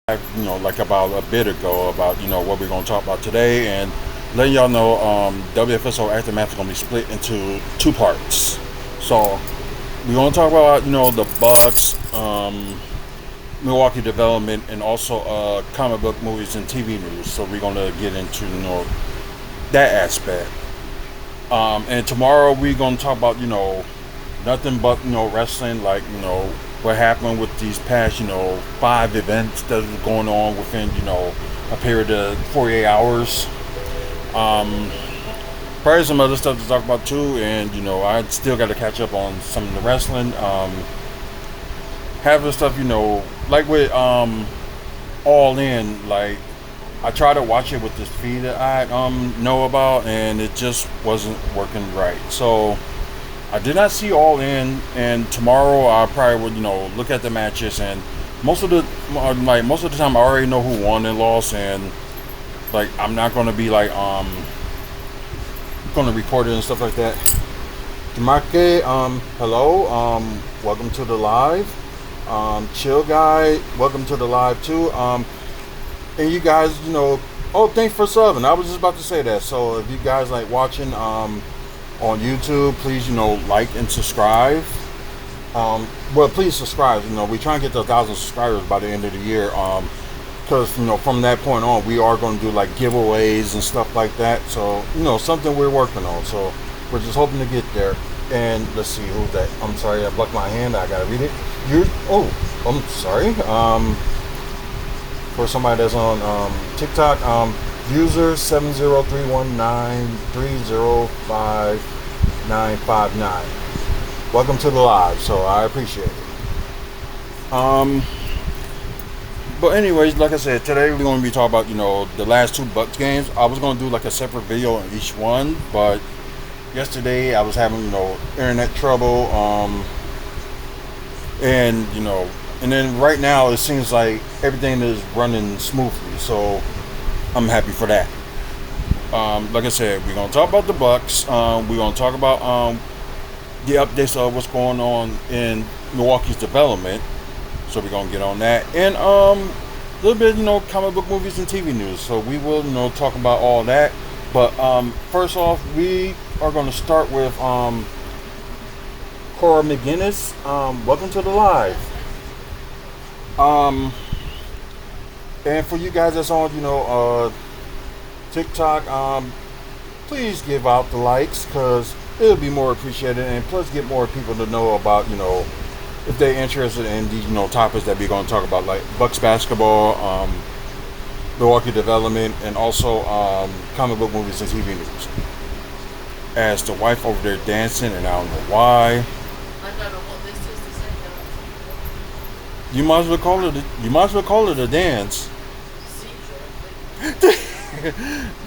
like about a bit ago about what we're gonna talk about today, and letting y'all know WFSO Aftermath is gonna be split into two parts. So we're gonna talk about the Bucks, Milwaukee development, and also comic book movies and TV news. So we're gonna get into that aspect. And tomorrow we're gonna talk about nothing but wrestling, like what happened with these past 5 events that are going on within a period of 48 hours. Um, Probably some other stuff to talk about too, and I still got to catch up on some of the wrestling. Having stuff like with All In, like I tried to watch it with this feed that I know about, and it just wasn't working right. So I did not see All In, and tomorrow I probably would look at the matches, and most of the time I already know who won and lost, and like I'm not gonna be like gonna record it and stuff like that. Demarque, hello, welcome to the live. Chill guy, welcome to the live too. And you guys, oh, thanks for subbing. I was just about to say that. So if you guys like watching on YouTube, please like and subscribe. Well, please subscribe. We try and get to 1,000 subscribers by the end of the year. Because from that point on, we are going to do like giveaways and stuff like that. So something we're working on. So we're just hoping to get there. And let's see who's that. I'm sorry, I blocked my hand. I gotta read it. I'm sorry. For somebody that's on TikTok, user 70319305959. Welcome to the live, so I appreciate it. But anyways, like I said, today we're going to be talking about the last two Bucks games. I was going to do like a separate video on each one, but yesterday I was having internet trouble, and and then right now it seems like everything is running smoothly, so I'm happy for that. Like I said, we're gonna talk about the Bucks. We're gonna talk about the updates of what's going on in Milwaukee's development. So we're gonna get on that, and a little bit comic book movies and TV news. So we will talk about all that. But first off, we are gonna start with Cora McGinnis. Welcome to the live. And for you guys that's on, TikTok, please give out the likes because it'll be more appreciated, and plus get more people to know about, if they're interested in these, topics that we're going to talk about, like Bucks basketball, Milwaukee development, and also comic book movies and TV news. As the wife over there dancing, and I don't know why. You might as well call it. You might as well call it a dance.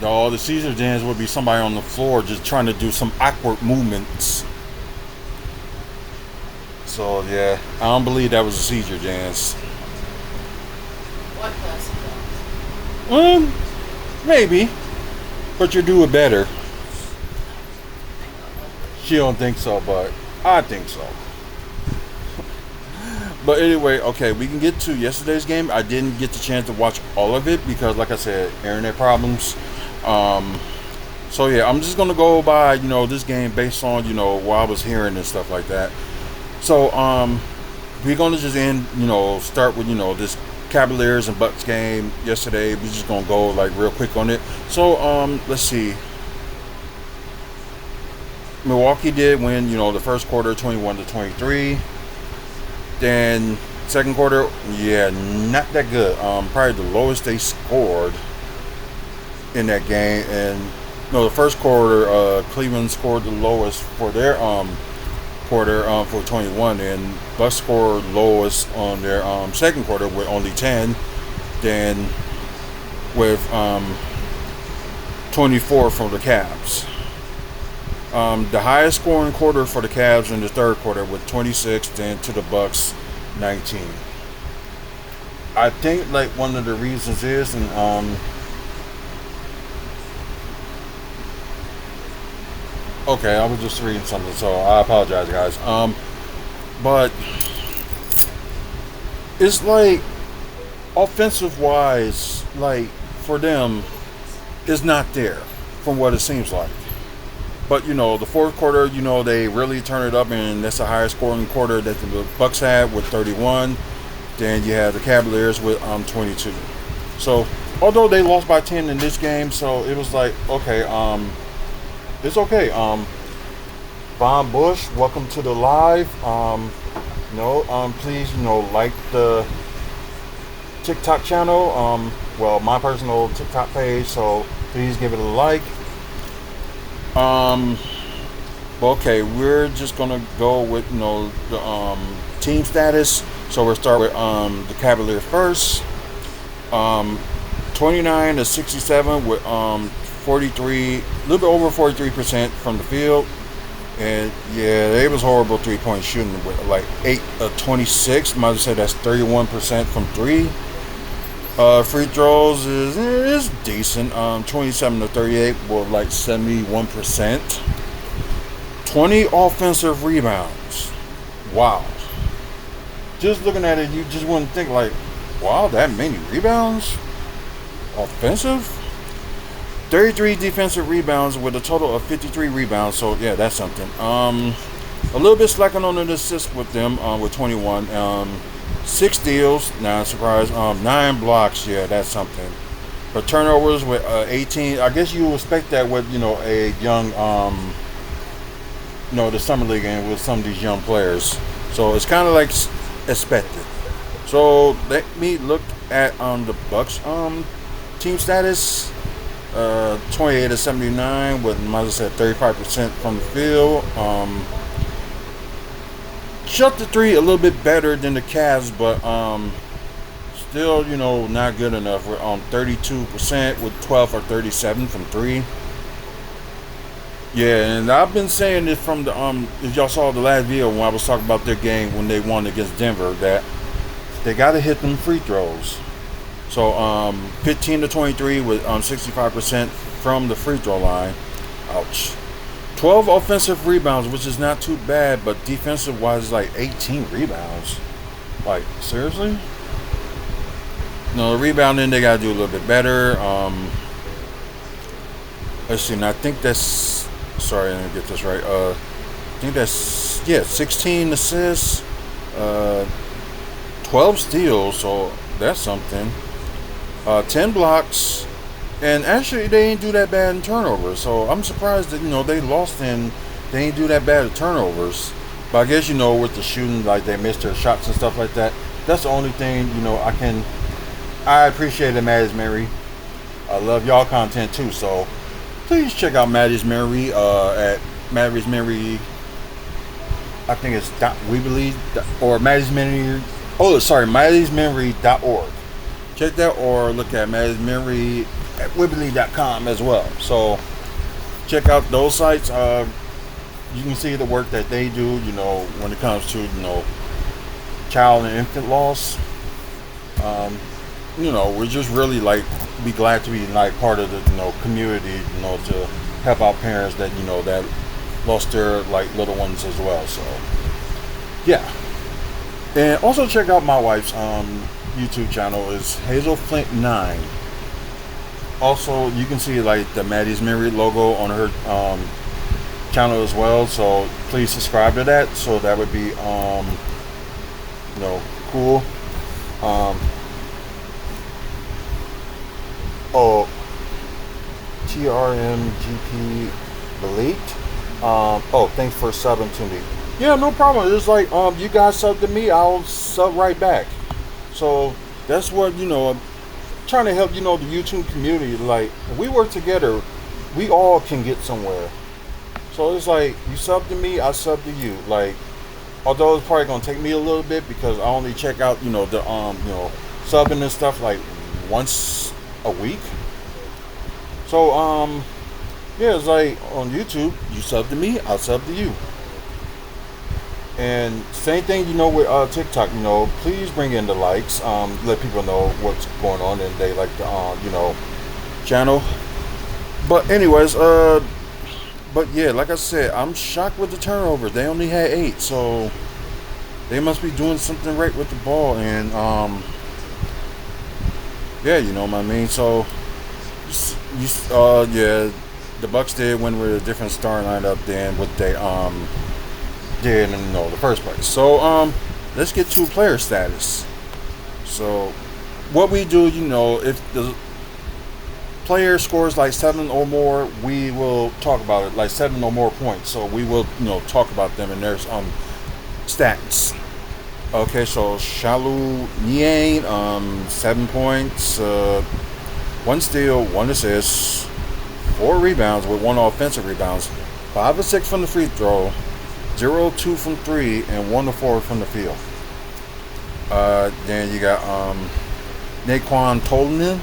No, the Caesar dance would be somebody on the floor just trying to do some awkward movements. So yeah, I don't believe that was a Caesar dance. What class Um, maybe, but you do it better. She don't think so, but I think so. But anyway, okay, we can get to yesterday's game. I didn't get the chance to watch all of it because, like I said, internet problems. So yeah, I'm just gonna go by this game based on what I was hearing and stuff like that. So we're gonna just start with this Cavaliers and Bucks game yesterday. We're just gonna go like real quick on it. So let's see. Milwaukee did win the first quarter 21-23. Then second quarter, yeah, not that good. Probably the lowest they scored in that game. And the first quarter, Cleveland scored the lowest for their quarter for 21, and Bucks scored lowest on their second quarter with only 10. Then with 24 from the Cavs. The highest scoring quarter for the Cavs in the third quarter with 26, then to the Bucks 19. I think like one of the reasons is, and okay, I was just reading something, so I apologize, guys. But it's like offensive wise, like for them, is not there from what it seems like. But the fourth quarter, they really turned it up, and that's the highest scoring quarter that the Bucks had with 31. Then you had the Cavaliers with 22. So although they lost by 10 in this game, so it was like okay, it's okay. Von Bush, welcome to the live. Please, like the TikTok channel. Well, my personal TikTok page. So please give it a like. Okay, we're just gonna go with the team status. So we'll start with the Cavaliers first. 29 to 67 with 43, a little bit over 43% from the field. And yeah, it was horrible 3-point shooting with like 8 of 26. Might have said that's 31% from three. Free throws is decent. 27 to 38 with like 71%. 20 offensive rebounds. Wow. Just looking at it, you just wouldn't think like, wow, that many rebounds? Offensive? 33 defensive rebounds with a total of 53 rebounds. So yeah, that's something. A little bit slacking on the assist with them with 21. 6 steals, not a surprise. 9 blocks, yeah, that's something. But turnovers with 18. I guess you would expect that with a young the summer league game with some of these young players. So it's kind of like expected. So let me look at the Bucks team status. 28 to 79 with, as I said, 35% from the field. Shot the three a little bit better than the Cavs, but still, not good enough. We're on 32% with 12 or 37 from three. Yeah, and I've been saying this from the if y'all saw the last video when I was talking about their game when they won against Denver, that they got to hit them free throws. So 15 to 23 with 65% from the free throw line. Ouch. 12 offensive rebounds, which is not too bad, but defensive wise, like 18 rebounds. Like seriously? No, the rebounding they gotta do a little bit better. Let's see. And I think that's. Sorry, I didn't get this right. I think that's 16 assists, 12 steals. So that's something. 10 blocks, and actually they ain't do that bad in turnovers. So I'm surprised that they lost and they ain't do that bad at turnovers. But I guess with the shooting, like they missed their shots and stuff like that. That's the only thing I appreciate it, Maddie's Mary. I love y'all content too. So please check out Maddie's Mary at Maddie's Mary. I think it's .weebly or Maddie's Mary. Oh, sorry, Maddie'sMemory.org. Check that or look at Maddie's Memory at Wibbly.com as well. So check out those sites. You can see the work that they do, when it comes to, child and infant loss. We're just really be glad to be part of the, community, to help out parents that, that lost their little ones as well. So yeah. And also check out my wife's YouTube channel is Hazel Flint 9. Also, you can see the Maddie's Mary logo on her channel as well. So please subscribe to that. So that would be cool. TRMGP Elite. Thanks for subbing to me. Yeah, no problem. It's you guys sub to me, I'll sub right back. So that's what I'm trying to help the YouTube community. If we work together, we all can get somewhere. So it's you sub to me, I sub to you. Although it's probably gonna take me a little bit because I only check out the subbing and stuff once a week. So yeah, it's on YouTube, you sub to me, I'll sub to you. And same thing, with TikTok, please bring in the likes, let people know what's going on and they like the, channel. But anyways, but yeah, like I said, I'm shocked with the turnover. They only had 8, so they must be doing something right with the ball. And yeah, you know what I mean. So, yeah, the Bucks did win with a different starting lineup than what they did in the first place. So, let's get to player status. So, what we do, if the player scores like 7 or more, we will talk about it. Like 7 or more points, so we will talk about them and there's stats. Okay, so Shalu Niang, 7 points, 1 steal, 1 assist, 4 rebounds with 1 offensive rebounds, 5 of 6 from the free throw, 0 of 2 from 3, and 1 of 4 from the field. Then you got Naquan Tolnin.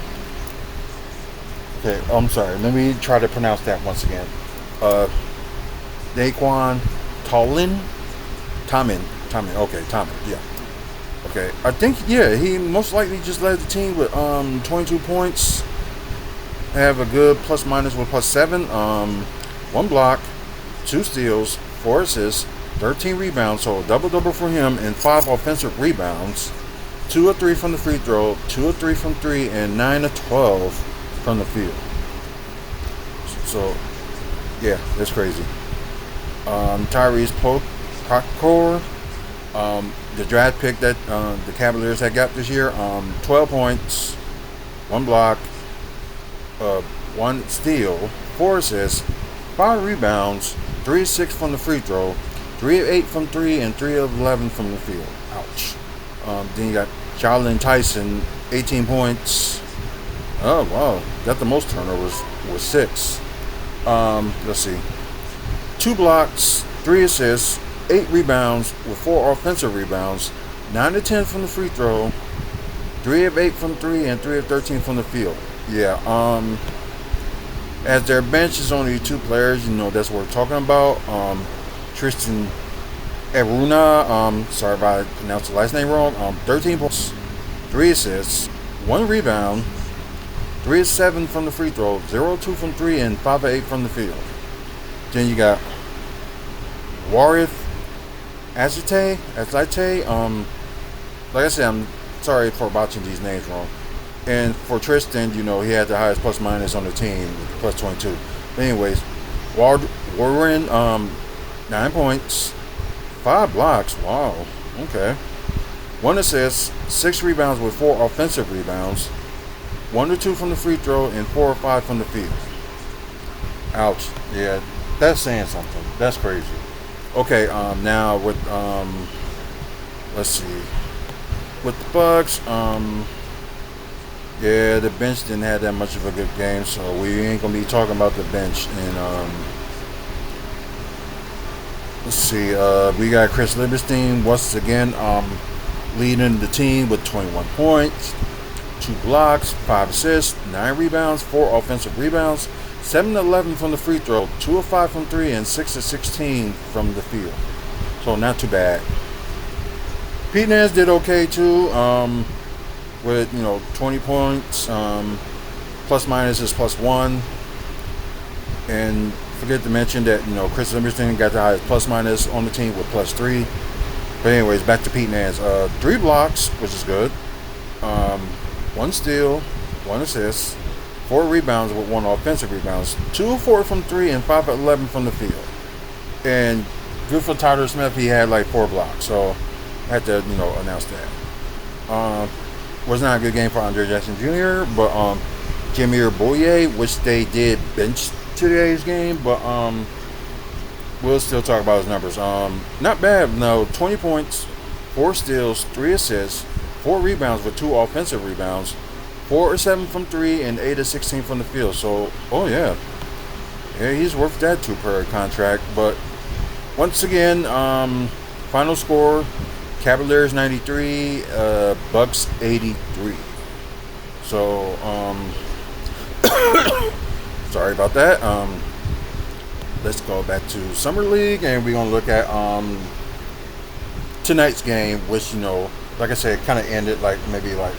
Okay, I'm sorry. Let me try to pronounce that once again. Naquan Tolin. Tomin. Okay, Tomin. Yeah. Okay. I think he most likely just led the team with 22 points. Have a good plus minus with +7. 1 block, 2 steals, 4 assists, 13 rebounds, so a double for him, and 5 offensive rebounds. 2 of 3 from the free throw, 2 of 3 from 3, and 9 of 12 from the field. So, yeah, that's crazy. Tyrese Proctor, the draft pick that the Cavaliers had got this year, 12 points, 1 block, 1 steal, 4 assists, 5 rebounds, 3 of 6 from the free throw, 3 of 8 from 3, and 3 of 11 from the field. Ouch. Then you got Jalen Tyson, 18 points. Oh, wow. Got the most turnovers with 6. Let's see. 2 blocks, 3 assists, 8 rebounds with 4 offensive rebounds, 9 of 10 from the free throw, 3 of 8 from 3, and 3 of 13 from the field. Yeah, as their bench is only 2 players, that's what we're talking about. Tristan Aruna, sorry if I pronounced the last name wrong, 13 points, 3 assists, 1 rebound, 3 of 7 from the free throw, 0 of 2 from 3, and 5 of 8 from the field. Then you got Warith Azite, like I said, I'm sorry for botching these names wrong. And for Tristan, he had the highest plus minus on the team, plus 22. But anyways, Warren, 9 points, 5 blocks. Wow. Okay. 1 assist, 6 rebounds with 4 offensive rebounds, 1 or 2 from the free throw, and 4 or 5 from the field. Ouch. Yeah, that's saying something. That's crazy. Okay. Now with let's see. With the Bucks, yeah, the bench didn't have that much of a good game, so we ain't gonna be talking about the bench. And let's see, we got Chris Libenstein once again leading the team with 21 points, 2 blocks, 5 assists, 9 rebounds, 4 offensive rebounds, 7 of 11 from the free throw, 2 of 5 from 3, and 6 of 16 from the field. So not too bad. Pete Nance did okay too. With 20 points, plus minus is +1, and forget to mention that Chris Livingston got the highest plus minus on the team with +3. But anyways, back to Pete Nance. 3 blocks, which is good. 1 steal, 1 assist, 4 rebounds with 1 offensive rebounds, 2 of 4 from 3, and 5 of 11 from the field. And good for Tyler Smith, he had like 4 blocks, so I had to announce that. Was not a good game for Andre Jackson Jr., but Jameer Boye, which they did bench today's game, but we'll still talk about his numbers. Not bad, no, 20 points, 4 steals, 3 assists, 4 rebounds with 2 offensive rebounds, 4 of 7 from 3, and 8 of 16 from the field. So, yeah, he's worth that 2-per contract. But once again, final score. Cavaliers 93, Bucks 83. So, sorry about that. Let's go back to Summer League, and we're gonna look at tonight's game, which like I said, kind of ended like maybe like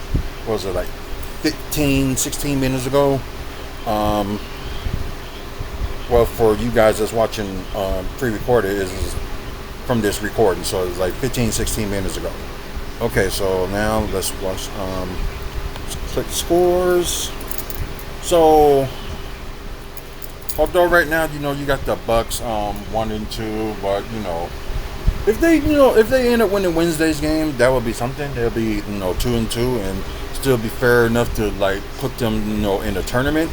what was it, like 15, 16 minutes ago. Well, for you guys that's watching pre-recorded, is from this recording, so it's like 15, 16 minutes ago. Okay, so now let's watch click scores. So, although right now, you got the Bucks 1 and 2, but if they end up winning Wednesday's game, that would be something. They'll be 2 and 2 and still be fair enough to like put them in the tournament.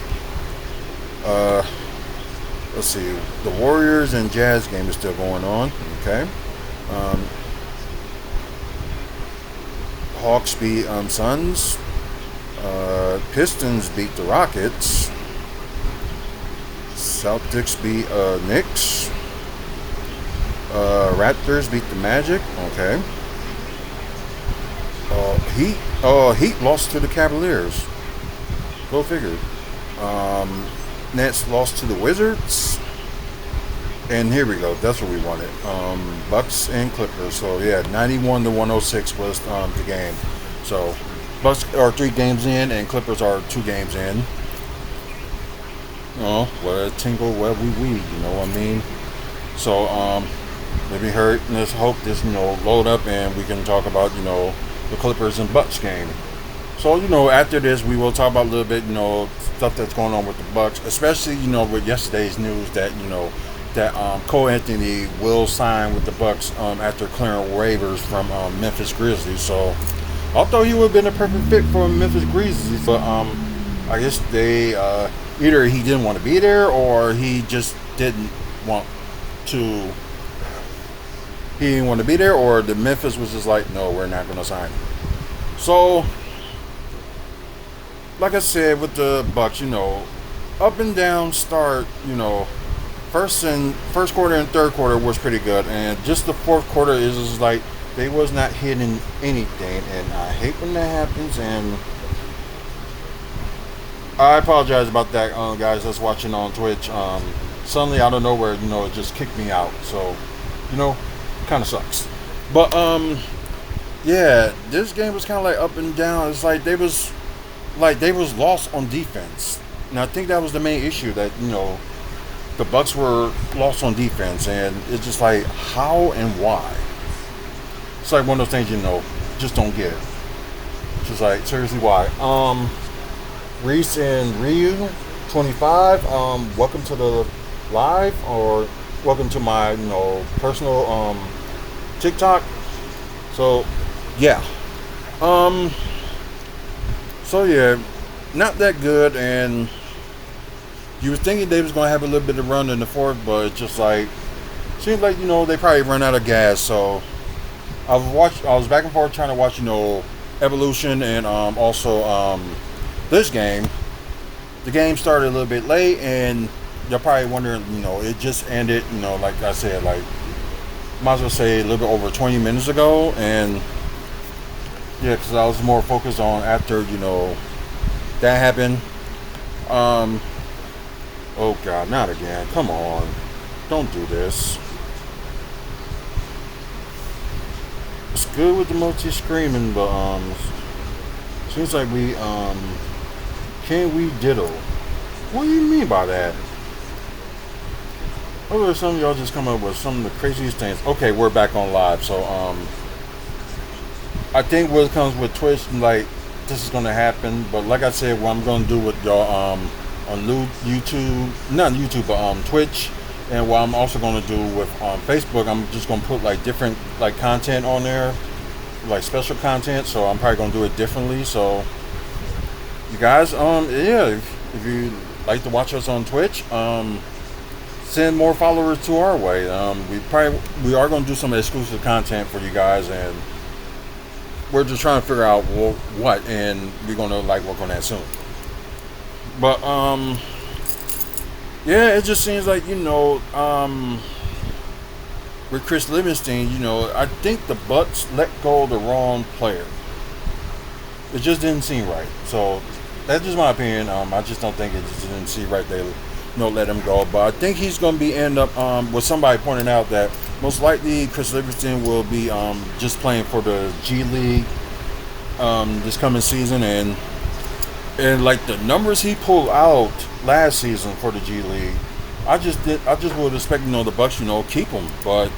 Let's see, the Warriors and Jazz game is still going on. Okay. Hawks beat Suns. Pistons beat the Rockets. Celtics beat Knicks. Raptors beat the Magic. Okay. Heat lost to the Cavaliers. Go figure. Nets lost to the Wizards. And here we go. That's what we wanted. Bucks and Clippers. So yeah, 91-106 was the game. So Bucks are 3 games in, and Clippers are 2 games in. Oh, what a tingle, what we you know what I mean? So maybe let's hope this load up and we can talk about the Clippers and Bucks game. So after this we will talk about a little bit stuff that's going on with the Bucks, especially with yesterday's news that that Cole Anthony will sign with the Bucks after clearing waivers from Memphis Grizzlies. So I thought he would have been a perfect fit for Memphis Grizzlies, but I guess they either he didn't want to be there or he just didn't want to. He didn't want to be there, or the Memphis was just like, no, we're not going to sign him. So, like I said, with the Bucks, up and down start. First quarter and third quarter was pretty good, and just the fourth quarter is just like they was not hitting anything, and I hate when that happens. And I apologize about that, guys that's watching on Twitch. Suddenly out of nowhere, it just kicked me out. So, kind of sucks. But yeah, this game was kind of like up and down. It's like they was lost on defense, and I think that was the main issue, that the Bucks were lost on defense, and it's just like how and why. It's like one of those things just don't get it. Just like, seriously, why? Reese and Ryu 25, welcome to the live, or welcome to my personal TikTok. So yeah, not that good, and you were thinking they was going to have a little bit of run in the fourth, but it's just like, seems like they probably run out of gas. So I was back and forth trying to watch Evolution and also this game. The game started a little bit late, and you're probably wondering, it just ended, like I said, like might as well say a little bit over 20 minutes ago. And yeah, because I was more focused on after that happened. Oh God, not again! Come on, don't do this. It's good with the multi-screaming, but seems like we can we diddle. What do you mean by that? Or some of y'all just come up with some of the craziest things. Okay, we're back on live, so I think what comes with Twitch, like, this is gonna happen. But like I said, what I'm gonna do with y'all on YouTube, not YouTube, but Twitch, and what I'm also gonna do with Facebook, I'm just gonna put like different like content on there, like special content. So I'm probably gonna do it differently. So you guys, yeah, if you like to watch us on Twitch, send more followers to our way. We are gonna do some exclusive content for you guys, and we're just trying to figure out what, and we're gonna work on that soon. But yeah, it just seems like with Chris Livingston, I think the Bucks let go of the wrong player. It just didn't seem right. So that's just my opinion. I just don't think it just didn't seem right. They let him go. But I think he's going to be end up with somebody pointing out that most likely Chris Livingston will be just playing for the G League this coming season, and like the numbers he pulled out last season for the G League, I just would expect the Bucks keep him. But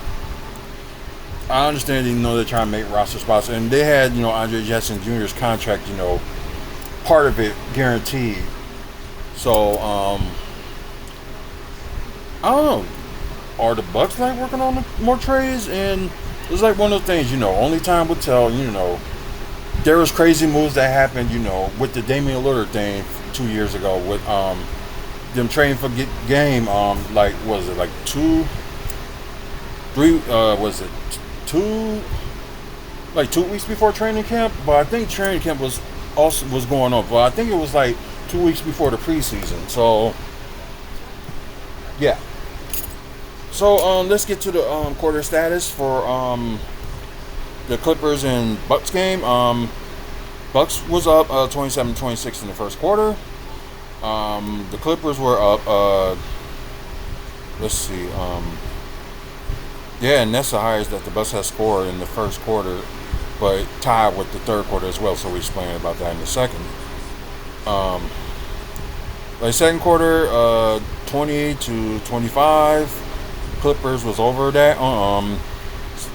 I understand they're trying to make roster spots, and they had Andre Jackson Jr.'s contract part of it guaranteed. So I don't know. Are the Bucks like working on more trades? And it's like one of those things, only time will tell. There was crazy moves that happened, with the Damian Lillard thing 2 years ago with them trading for game. Like was it like 2 weeks before training camp? But I think training camp was going on. But I think it was like 2 weeks before the preseason. So yeah. So let's get to the quarter status for the Clippers and Bucks game. Bucks was up 27-26 in the first quarter. The Clippers were up. Let's see. And that's the highest that the Bucks has scored in the first quarter, but tied with the third quarter as well. So we'll explain about that in a second. Second quarter, 20-25. Clippers was over that.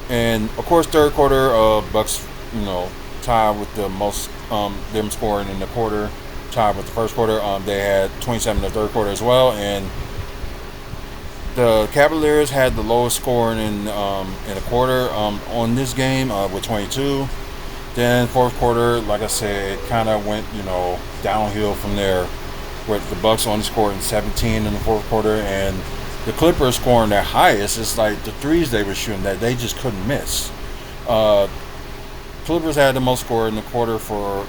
And of course, third quarter, Bucks, tied with the most them scoring in the quarter, tied with the first quarter. They had 27 in the third quarter as well, and the Cavaliers had the lowest scoring in a quarter on this game with 22. Then fourth quarter, like I said, it kind of went downhill from there, with the Bucks only scoring 17 in the fourth quarter, and the Clippers scoring their highest. It's like the threes they were shooting that they just couldn't miss. Clippers had the most score in the quarter. For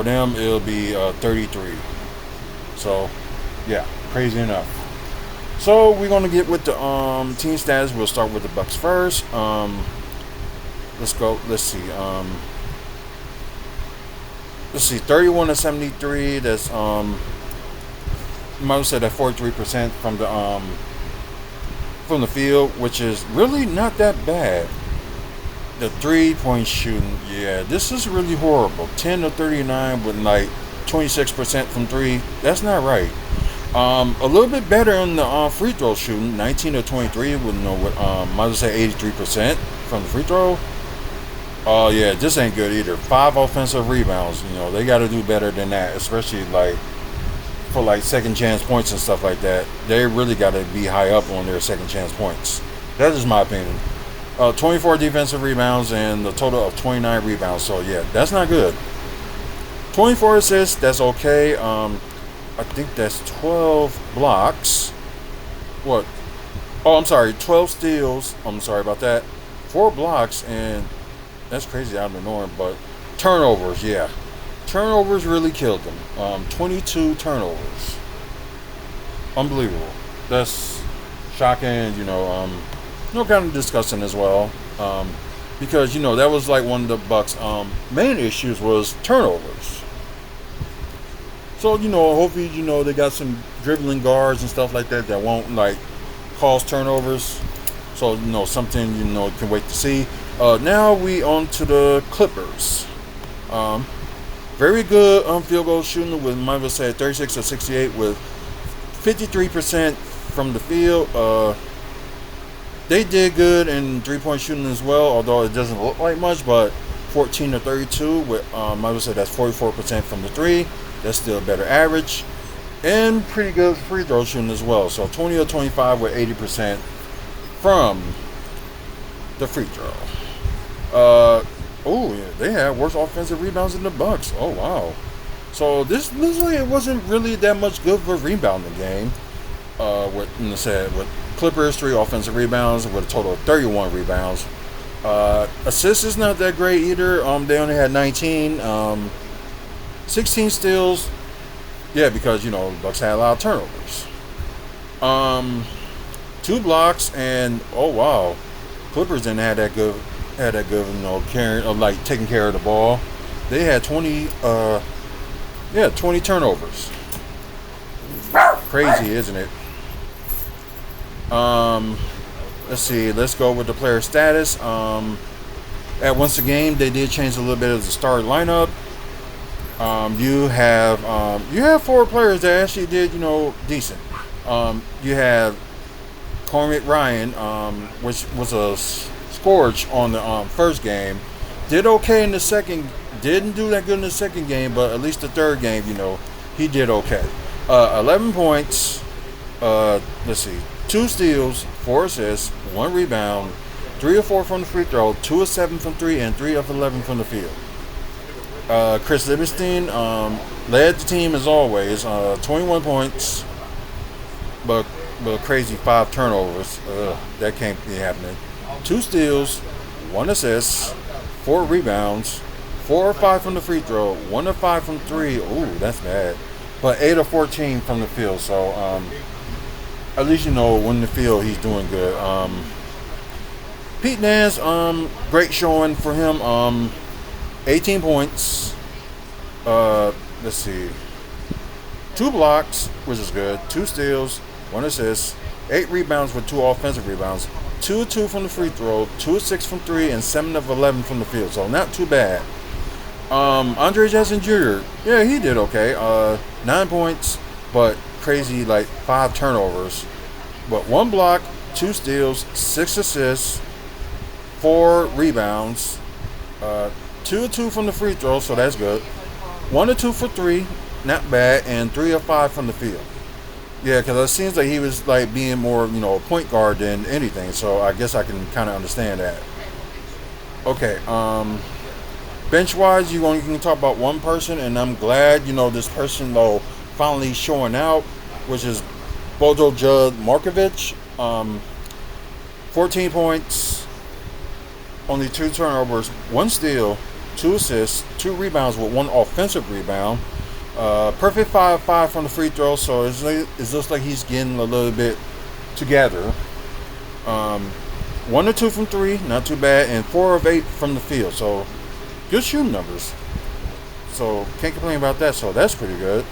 them, it'll be 33. So, yeah, crazy enough. So we're gonna get with the team status. We'll start with the Bucks first. Let's go. Let's see. 31-73. That's you might say that 43% from the field, which is really not that bad. The 3-point shooting, this is really horrible. 10-39 with like 26% from three. That's not right. A little bit better on the free throw shooting, 19-23 with might say 83% from the free throw. This ain't good either. 5 offensive rebounds. They got to do better than that, especially for second chance points and stuff like that. They really got to be high up on their second chance points. That is my opinion. 24 defensive rebounds and a total of 29 rebounds. So that's not good. 24 assists, that's okay. I think that's 12 blocks. What? Oh, I'm sorry, 12 steals. I'm sorry about that. 4 blocks, and that's crazy out of the norm. But turnovers, turnovers really killed them. 22 turnovers. Unbelievable. That's shocking, kind of disgusting as well. Because, that was like one of the Bucks' main issues was turnovers. So, hopefully, they got some dribbling guards and stuff like that won't, cause turnovers. So, something, can wait to see. Now we on to the Clippers. Very good field goal shooting with, might say, 36-68 with 53% from the field. They did good in 3-point shooting as well, although it doesn't look like much, but 14-32 with, might say that's 44% from the three. That's still a better average. And pretty good free throw shooting as well. So 20-25 with 80% from the free throw. They had worse offensive rebounds than the Bucks. Oh, wow. So this looks like it wasn't really that much good of a rebounding game. With Clippers, 3 offensive rebounds with a total of 31 rebounds. Assists is not that great either. They only had 19. 16 steals. Yeah, because, the Bucks had a lot of turnovers. 2 blocks, and, oh, wow. Clippers didn't have that good, carrying, taking care of the ball. They had 20 turnovers. Crazy, isn't it? Let's see. Let's go with the player status. At once a game, they did change a little bit of the start lineup. You have 4 players that actually did, decent. You have Cormac Ryan, which was a scourge on the first game. Did okay in the second Didn't do that good in the second game, but at least the third game, he did okay. 11 points. Let's see, 2 steals, 4 assists, 1 rebound, 3 of 4 from the free throw, 2 of 7 from 3, and 3 of 11 from the field. Chris Livingston led the team as always. 21 points, but crazy 5 turnovers. That can't be happening. 2 steals, 1 assist, 4 rebounds, 4 of 5 from the free throw, 1 of 5 from 3. Ooh, that's bad. But 8 of 14 from the field. So at least when the field he's doing good. Pete Nance, great showing for him. 18 points. Let's see. 2 blocks, which is good. 2 steals, 1 assist, 8 rebounds with 2 offensive rebounds. 2 of 2 from the free throw, 2 of 6 from 3, and 7 of 11 from the field. So not too bad. Andre Jackson Jr., yeah, he did okay. 9 points, but crazy 5 turnovers. But 1 block, 2 steals, 6 assists, 4 rebounds, 2 of 2 from the free throw, so that's good. 1 of 2 for 3, not bad, and 3 of 5 from the field. Yeah, because it seems like he was being more, point guard than anything. So I guess I can kind of understand that. Okay, bench wise, you can talk about one person, and I'm glad this person finally showing out, which is Bojo Judd Markovic. 14 points, only 2 turnovers, 1 steal, 2 assists, 2 rebounds with 1 offensive rebound. Perfect 5-5 from the free throw, so it looks like he's getting a little bit together. 1 or 2 from 3, not too bad, and 4 of 8 from the field, so good shooting numbers. So can't complain about that, so that's pretty good.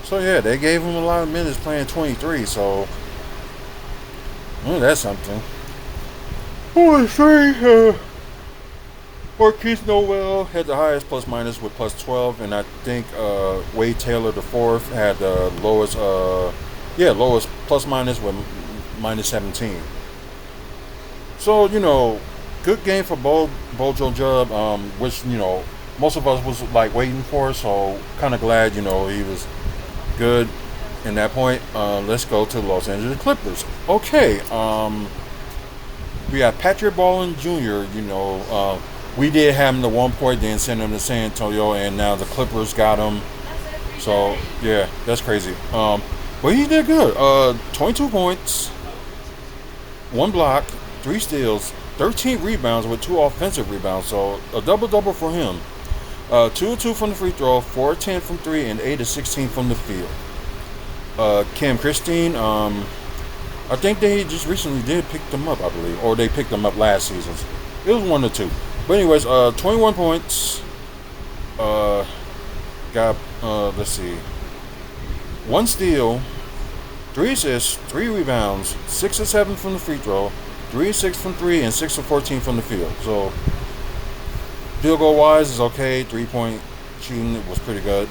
So yeah, they gave him a lot of minutes playing 23, so that's something. Oh, sorry. Marquise Noel had the highest plus minus with plus 12, and I think Wade Taylor the fourth had the lowest plus minus with minus 17. So good game for Bojo Judd, which most of us was waiting for. So kind of glad he was good in that point. Let's go to the Los Angeles Clippers. Okay, we got Patrick Baldwin Jr. We did have him at one point, then send him to San Antonio, and now the Clippers got him. So, yeah, that's crazy. But he did good. 22 points, 1 block, 3 steals, 13 rebounds with 2 offensive rebounds. So, a double-double for him. 2 of 2 from the free throw, 4 of 10 from 3, and 8 of 16 from the field. Kim Christine, I think they just recently did pick them up, I believe. Or they picked them up last season. It was 1 or 2. But anyways, 21 points. Let's see. 1 steal, 3 assists, 3 rebounds, 6 of 7 from the free throw, 3 of 6 from 3, and 6 of 14 from the field. So, field goal wise is okay. 3-point shooting was pretty good.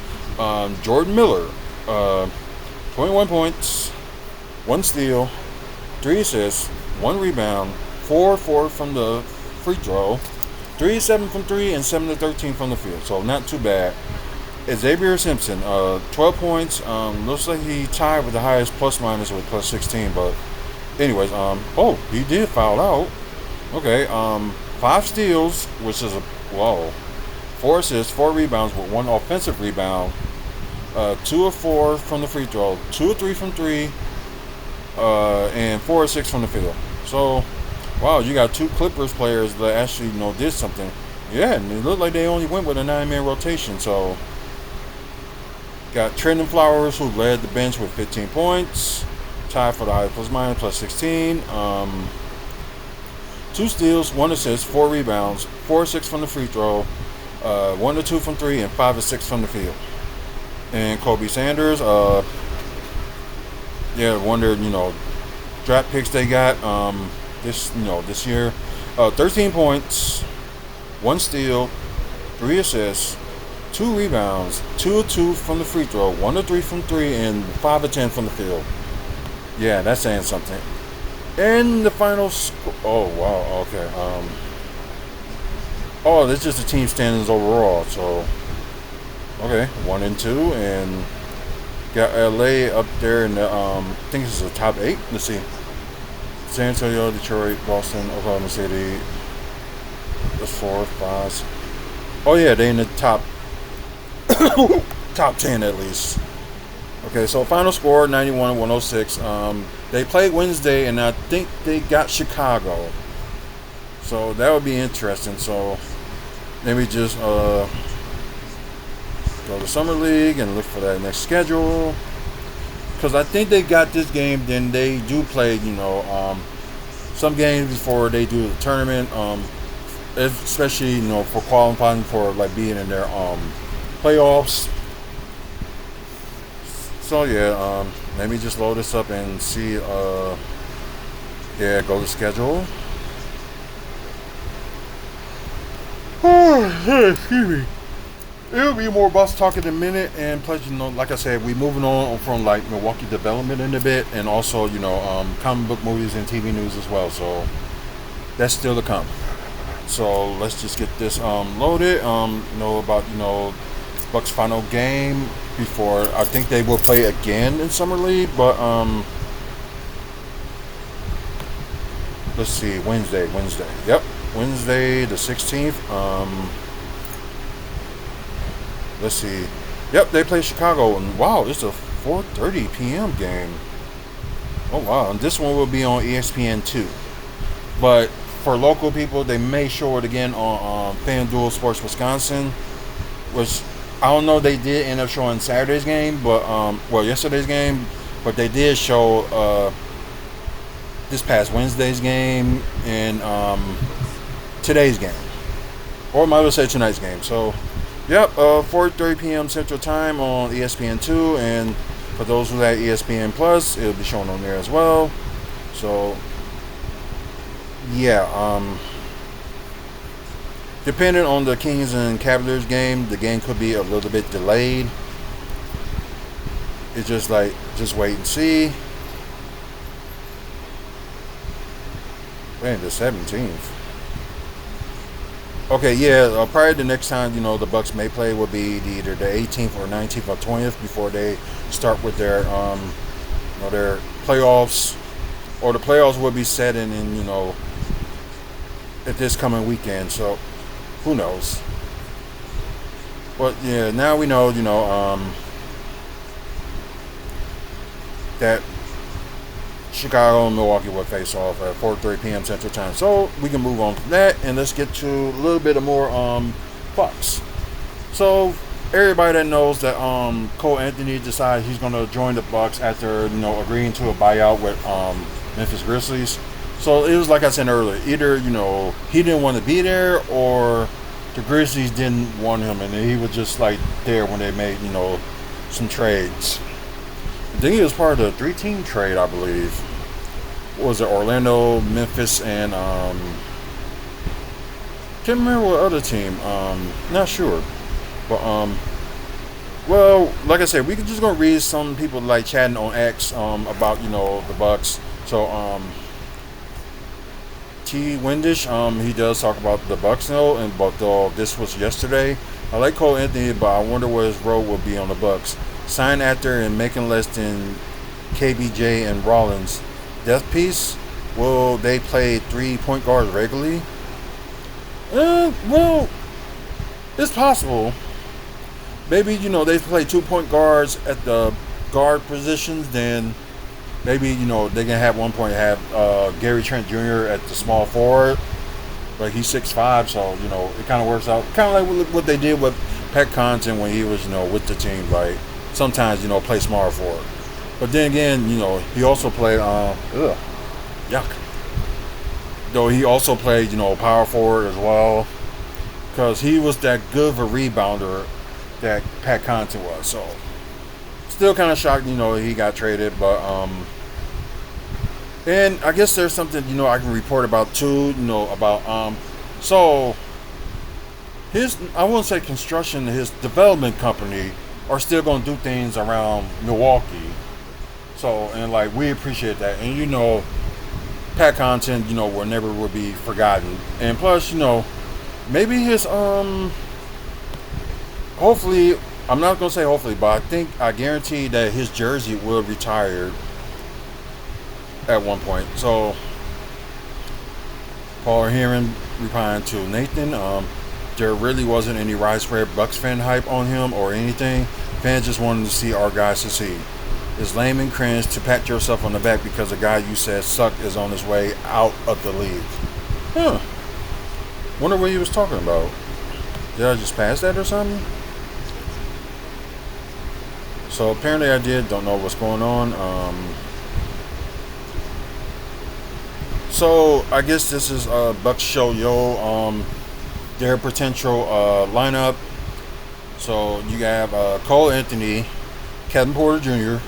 Jordan Miller, 21 points, 1 steal, 3 assists, 1 rebound, 4 from the free throw, 3 of 7 from 3, and 7 of 13 from the field. So not too bad. Xavier Simpson, 12 points. Looks like he tied with the highest plus minus with plus 16. But anyways, he did foul out. Okay, 5 steals, which is 4 assists, 4 rebounds with 1 offensive rebound. 2 of 4 from the free throw, 2 of 3 from 3, and 4 of 6 from the field. So, wow, you got 2 Clippers players that actually did something. Yeah, and it looked like they only went with a 9-man rotation. So, got Trendon Flowers, who led the bench with 15 points, tied for the highest plus minus, plus 16. 2 steals, 1 assist, 4 rebounds, 4 of 6 from the free throw, 1 of 2 from 3, and 5 of 6 from the field. And Kobe Sanders, wonder, draft picks they got this year. 13 points, 1 steal, 3 assists, 2 rebounds, 2 of 2 from the free throw, 1 of 3 from 3, and 5 of 10 from the field. Yeah, that's saying something. And the final score. Oh wow, okay. Oh, that's just the team standings overall. So, okay, 1-2, and got LA up there in the I think this is the top 8. Let's see. San Antonio, Detroit, Boston, Oklahoma City. That's 4, 5. Oh yeah, they in the top 10 at least. Okay, so final score 91-106. They played Wednesday, and I think they got Chicago. So that would be interesting. So maybe just go to Summer League and look for that next schedule. Because I think they got this game. Then they do play, some games before they do the tournament. Especially for qualifying for like being in their playoffs. So yeah, let me just load this up and see. Yeah, go to schedule. Excuse me. It'll be more bus talk in a minute, and plus, like I said, we moving on from like Milwaukee development in a bit, and also, comic book movies and TV news as well. So that's still to come. So let's just get this loaded. Know about Bucks final game before. I think they will play again in Summer League, but let's see. Wednesday. Yep, Wednesday the 16th. Let's see. Yep, they play Chicago, and wow, it's a 4:30 p.m. game. Oh wow, and this one will be on ESPN2. But for local people, they may show it again on FanDuel Sports Wisconsin, which I don't know. They did end up showing Saturday's game, but yesterday's game, but they did show this past Wednesday's game and today's game, or I might as well say tonight's game. So, yep, 4:30 p.m. Central Time on ESPN2, and for those who have ESPN Plus, it'll be shown on there as well. So, yeah, depending on the Kings and Cavaliers game, the game could be a little bit delayed. It's just wait and see. Man, the 17th. Okay, yeah. Probably the next time the Bucks may play will be either the 18th or 19th or 20th before they start with their their playoffs, or the playoffs will be set in at this coming weekend. So who knows? But yeah, now we know that Chicago and Milwaukee will face off at 4:30 p.m. Central Time. So we can move on from that, and let's get to a little bit of more Bucks. So everybody that knows that Cole Anthony decided he's going to join the Bucks after agreeing to a buyout with Memphis Grizzlies. So it was like I said earlier, either he didn't want to be there, or the Grizzlies didn't want him, and he was just like there when they made some trades. I think he was part of the 3-team trade, I believe. What was it? Orlando, Memphis, and can't remember what other team. Not sure, but well, like I said, we could just gonna read some people like chatting on X about the Bucks. So T. Windish, he does talk about the Bucks now, and but this was yesterday. I like Cole Anthony, but I wonder what his role will be on the Bucks. Sign after and making less than KBJ and Rollins. Death piece. Will they play 3 point guards regularly? Well, it's possible. Maybe they play 2 point guards at the guard positions. Then maybe they can have 1 point have Gary Trent Jr. at the small forward. Like he's 6'5", so it kind of works out. Kind of like what they did with Pat Connaughton when he was with the team. Like sometimes play small forward, but then again he also played yuck. Though he also played power forward as well, because he was that good of a rebounder that Pat Connaughton was. So still kind of shocked he got traded, but and I guess there's something I can report about too. About so his, I won't say construction, his development company are still going to do things around Milwaukee. So, and like, we appreciate that. And Pat Connaughton, will never be forgotten. And plus, maybe his hopefully, I'm not gonna say hopefully, but I guarantee that his jersey will retire at one point. So Paul Heron replying to Nathan, there really wasn't any widespread Bucks fan hype on him or anything. Fans just wanted to see our guys succeed. It's lame and cringe to pat yourself on the back because a guy you said sucked is on his way out of the league. Huh. Wonder what he was talking about. Did I just pass that or something? So apparently I did. Don't know what's going on. So I guess this is Bucks show their potential lineup. So you have Cole Anthony, Kevin Porter Jr.,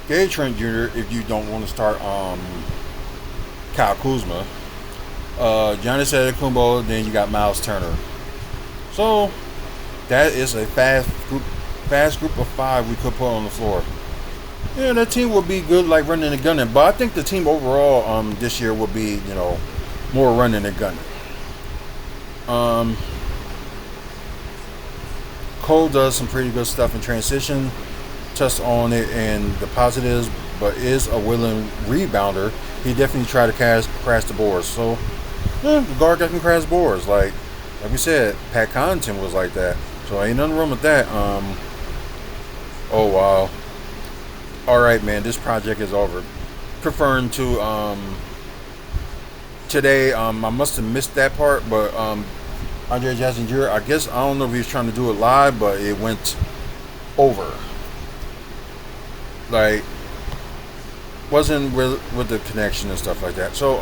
Gary Trent Jr. if you don't want to start Kyle Kuzma, Giannis Antetokounmpo, then you got Miles Turner. So that is a fast group of five we could put on the floor. Yeah, that team will be good, like running and gunning. But I think the team overall this year will be, more running and gunning. Cole does some pretty good stuff in transition. Touched on it in the positives, but is a willing rebounder. He definitely tried to crash the boards. So, the guard that can crash boards. Like we said, Pat Connaughton was like that. So ain't nothing wrong with that. Oh wow. Alright, man, this project is over. Referring to today, I must have missed that part, but Andre Jackson Jr., I guess, I don't know if he was trying to do it live, but it went over. Like, wasn't with the connection and stuff like that. So,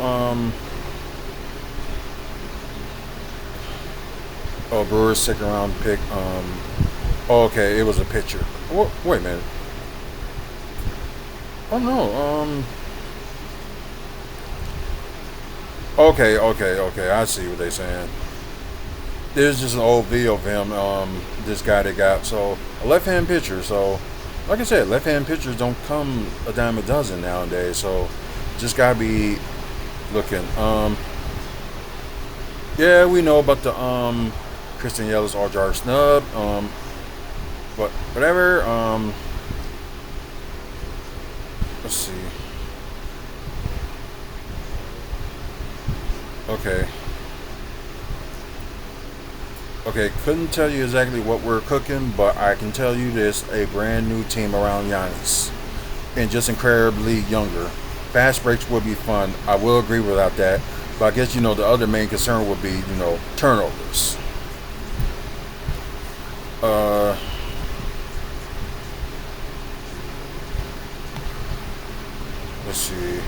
Brewers second round pick. Okay, it was a pitcher. Wait a minute. Oh no. Okay. I see what they're saying. There's just an old video of him. This guy they got. So a left-hand pitcher. So, like I said, left-hand pitchers don't come a dime a dozen nowadays. So, just gotta be looking. Yeah, we know about the Christian Yelich All-Jar snub. But whatever. Let's see. Okay, couldn't tell you exactly what we're cooking, but I can tell you there's a brand new team around Giannis. And just incredibly younger. Fast breaks will be fun. I will agree without that. But I guess, the other main concern would be, turnovers. Let's see.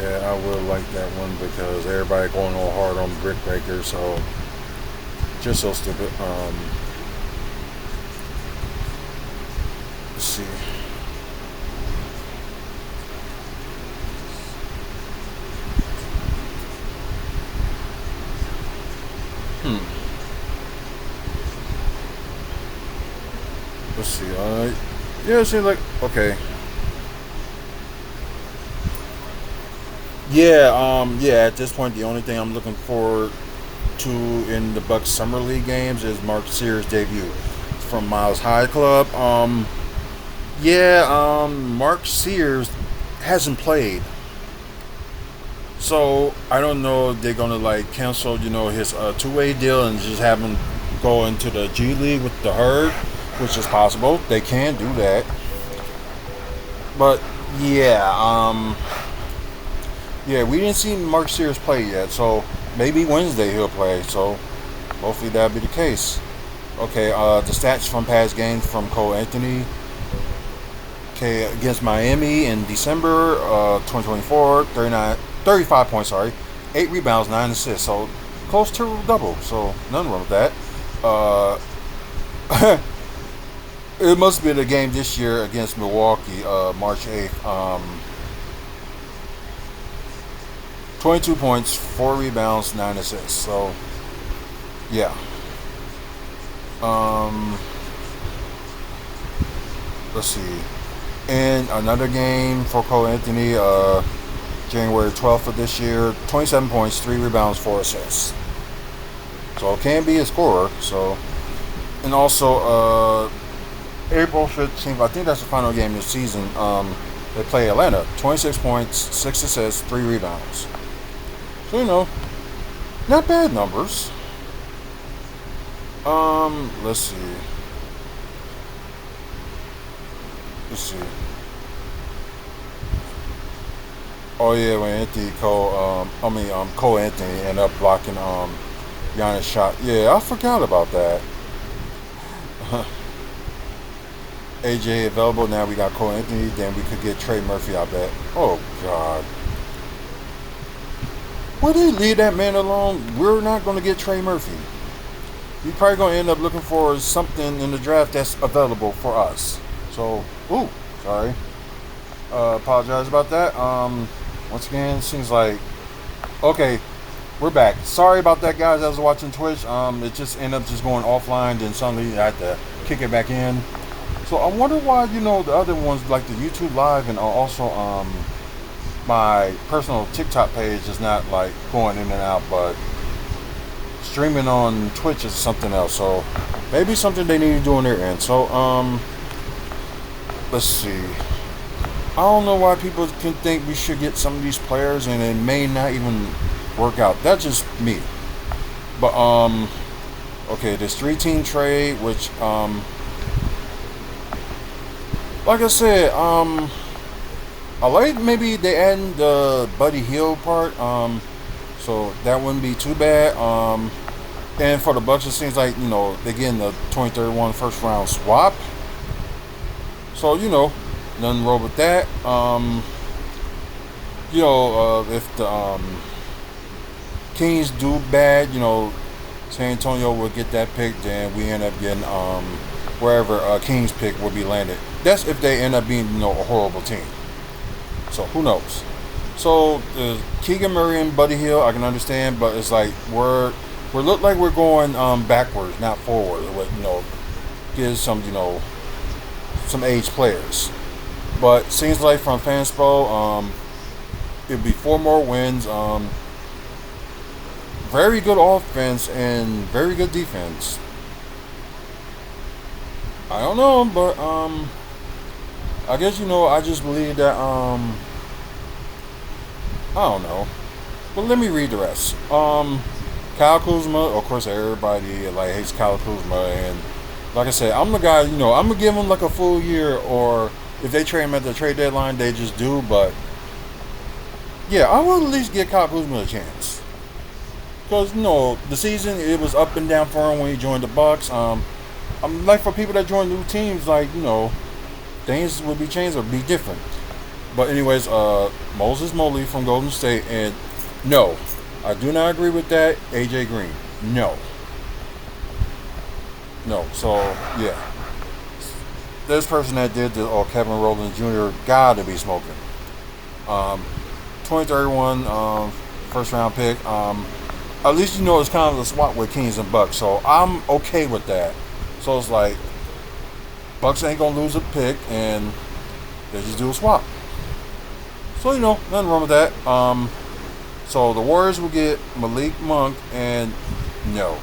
Yeah, I will like that one because everybody going all hard on Brick Breaker, so just so stupid. Let's see. Let's see. Yeah, it seems like okay. Yeah. At this point, the only thing I'm looking forward to in the Bucks Summer League games is Mark Sears' debut from Miles High Club. Mark Sears hasn't played, so I don't know if they're gonna cancel, his two-way deal and just have him go into the G League with the Herd, which is possible. They can do that, but yeah, we didn't see Mark Sears play yet, so maybe Wednesday he'll play. So hopefully that'll be the case. Okay, the stats from past games from Cole Anthony. Okay, against Miami in December 2024, 35 points, 8 rebounds, 9 assists. So close to double. So nothing wrong with that. It must have been a game this year against Milwaukee, March 8th. 22 points, 4 rebounds, 9 assists. So, yeah. Let's see. And another game for Cole Anthony, January 12th of this year. 27 points, 3 rebounds, 4 assists. So can be a scorer. So, and also April 15th, I think that's the final game this season. They play Atlanta. 26 points, 6 assists, 3 rebounds. So not bad numbers. Let's see. Oh yeah, when Cole Anthony ended up blocking Giannis' shot. Yeah, I forgot about that. AJ available now. We got Cole Anthony. Then we could get Trey Murphy. I bet. Oh God. Would he leave that man alone? We're not going to get Trey Murphy. We're probably going to end up looking for something in the draft that's available for us. So, sorry. Apologize about that. Once again, it seems like, okay, we're back. Sorry about that, guys. I was watching Twitch. It just ended up just going offline. Then suddenly I had to kick it back in. So I wonder why, the other ones like the YouTube Live and also my personal TikTok page is not like going in and out, but streaming on Twitch is something else. So maybe something they need to do on their end. So let's see. I don't know why people can think we should get some of these players and it may not even work out. That's just me. But okay, this 3-team trade, which like I said, I like maybe they adding the Buddy Hield part, so that wouldn't be too bad. And for the Bucks, it seems like they're getting the 2031 first round swap. So nothing wrong with that. If the Kings do bad, San Antonio will get that pick. Then we end up getting wherever Kings pick will be landed. That's if they end up being a horrible team. So who knows? So Keegan Murray and Buddy Hield, I can understand, but it's like we look like we're going backwards, not forward. Get some some age players. But seems like from Fanspo, it'll be 4 more wins. Very good offense and very good defense. I don't know, but I guess I just believe that I don't know. But let me read the rest. Kyle Kuzma, of course everybody hates Kyle Kuzma, and like I said, I'm the guy, I'm gonna give him like a full year, or if they trade him at the trade deadline, they just do. But yeah, I will at least give Kyle Kuzma a chance, because the season it was up and down for him when he joined the Bucks. I'm like, for people that join new teams, things would be changed or be different. But anyways, Moses Mobley from Golden State, and no, I do not agree with that. AJ Green, no. So yeah, this person that did the Kevin Rowland Jr. gotta be smoking. 2031 first round pick. At least it's kind of a swap with Kings and Bucks, so I'm okay with that. So it's like Bucks ain't gonna lose a pick, and they just do a swap. So nothing wrong with that. So the Warriors will get Malik Monk, and no,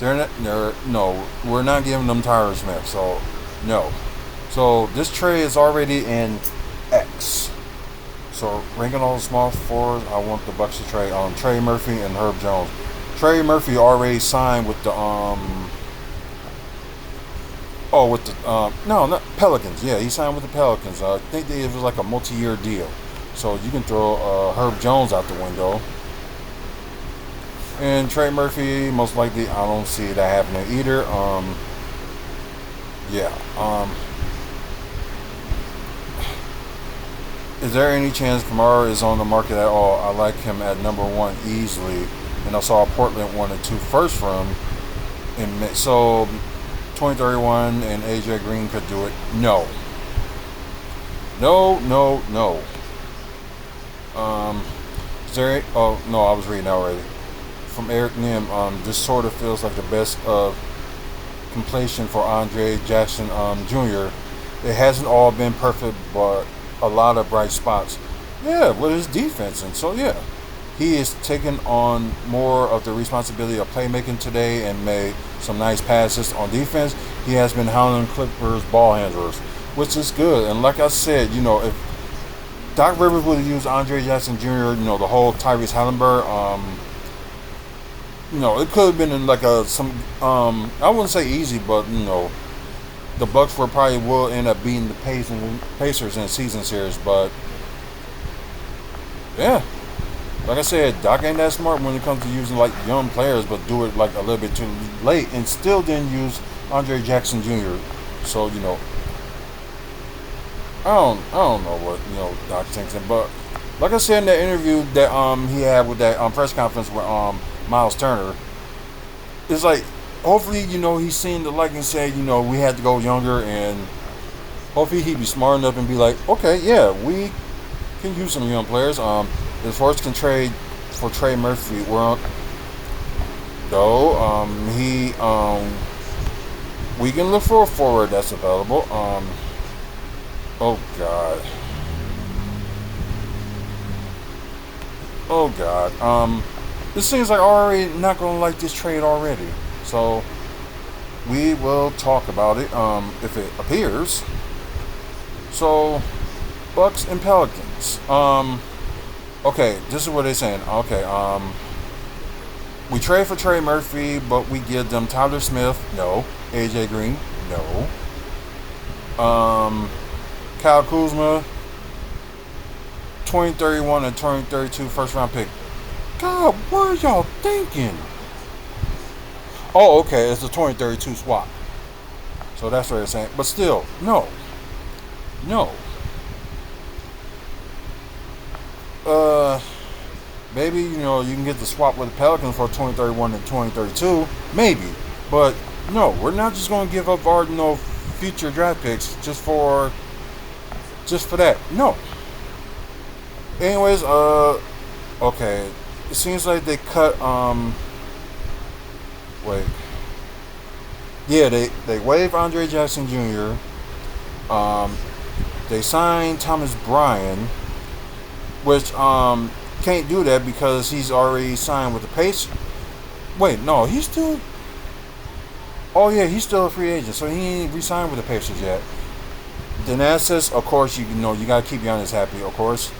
we're not giving them Tyler Smith. So no. So this trade is already in X. So ranking all the small forwards, I want the Bucks to trade on Trey Murphy and Herb Jones. Trey Murphy already signed with the no, not Pelicans. Yeah, he signed with the Pelicans. I think it was like a multi-year deal. So you can throw Herb Jones out the window. And Trey Murphy, most likely, I don't see that happening either. Is there any chance Kamara is on the market at all? I like him at number 1 easily. And I saw Portland wanted 2 first from him. So 2031 and AJ Green could do it. No. Is there? Oh no, I was reading that already. From Eric Nim, this sort of feels like the best of completion for Andre Jackson Jr. It hasn't all been perfect, but a lot of bright spots. Yeah, with his defense, and so yeah, he is taking on more of the responsibility of playmaking today and made some nice passes on defense. He has been hounding Clippers ball handlers, which is good. And like I said, if Doc Rivers would have used Andre Jackson Jr., the whole Tyrese Halliburton, it could have been in like I wouldn't say easy, but the Bucks were probably will end up beating the Pacers in the season series. But yeah, like I said, Doc ain't that smart when it comes to using like young players, but do it like a little bit too late, and still didn't use Andre Jackson Jr. So I don't know what Doc thinks, but like I said in that interview that he had with that press conference with Miles Turner, it's like hopefully he's seen the light and said we had to go younger, and hopefully he'd be smart enough and be like, okay, yeah, we can use some young players. As far as can trade for Trey Murphy, well, though he we can look for a forward that's available. Oh God. Oh God. This seems like already not gonna like this trade already. So we will talk about it if it appears. So Bucks and Pelicans. Okay, this is what they're saying. Okay, we trade for Trey Murphy, but we give them Tyler Smith, no. AJ Green, no. Kyle Kuzma, 2031 and 2032 first round pick. God, what are y'all thinking? Oh, okay, it's a 2032 swap. So that's what they're saying. But still, no. No. Maybe, you can get the swap with the Pelicans for 2031 and 2032. Maybe. But no, we're not just going to give up our future draft picks just for that. No. Anyways, okay. It seems like they cut wait. Yeah, they waived Andre Jackson Jr. They signed Thomas Bryant, which can't do that because he's already signed with the Pacers. Wait, no, he's still. Oh yeah, he's still a free agent, so he ain't re-signed with the Pacers yet. Thanasis, of course, you gotta keep Giannis happy, of course.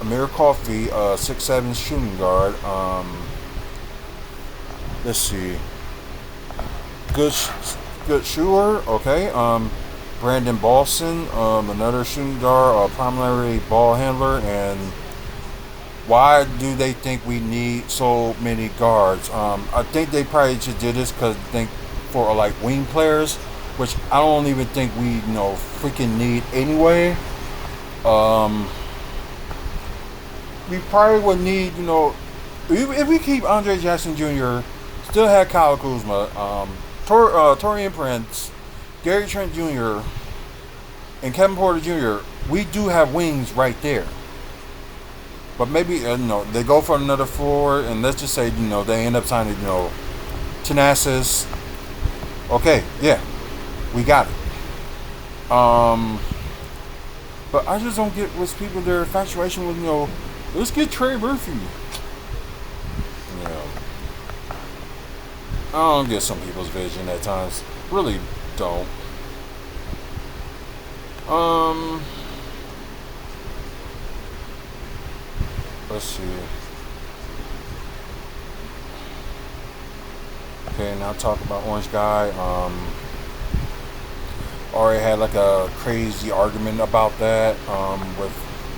Amir Coffey, 6'7" shooting guard. Let's see. Good shooter, okay. Brandon Boston, another shooting guard, primary ball handler, and why do they think we need so many guards? I think they probably just did this because they think for like wing players, which I don't even think we freaking need anyway. We probably would need if we keep Andre Jackson Jr. Still had Kyle Kuzma, Torian Prince, Gary Trent Jr. and Kevin Porter Jr. We do have wings right there. But maybe they go for another forward, and let's just say they end up signing Thanasis. Okay, yeah, we got it. But I just don't get what's people their infatuation with let's get Trey Murphy. I don't get some people's vision at times. Really don't. Let's see. Okay, now talk about Orange Guy. Already had like a crazy argument about that with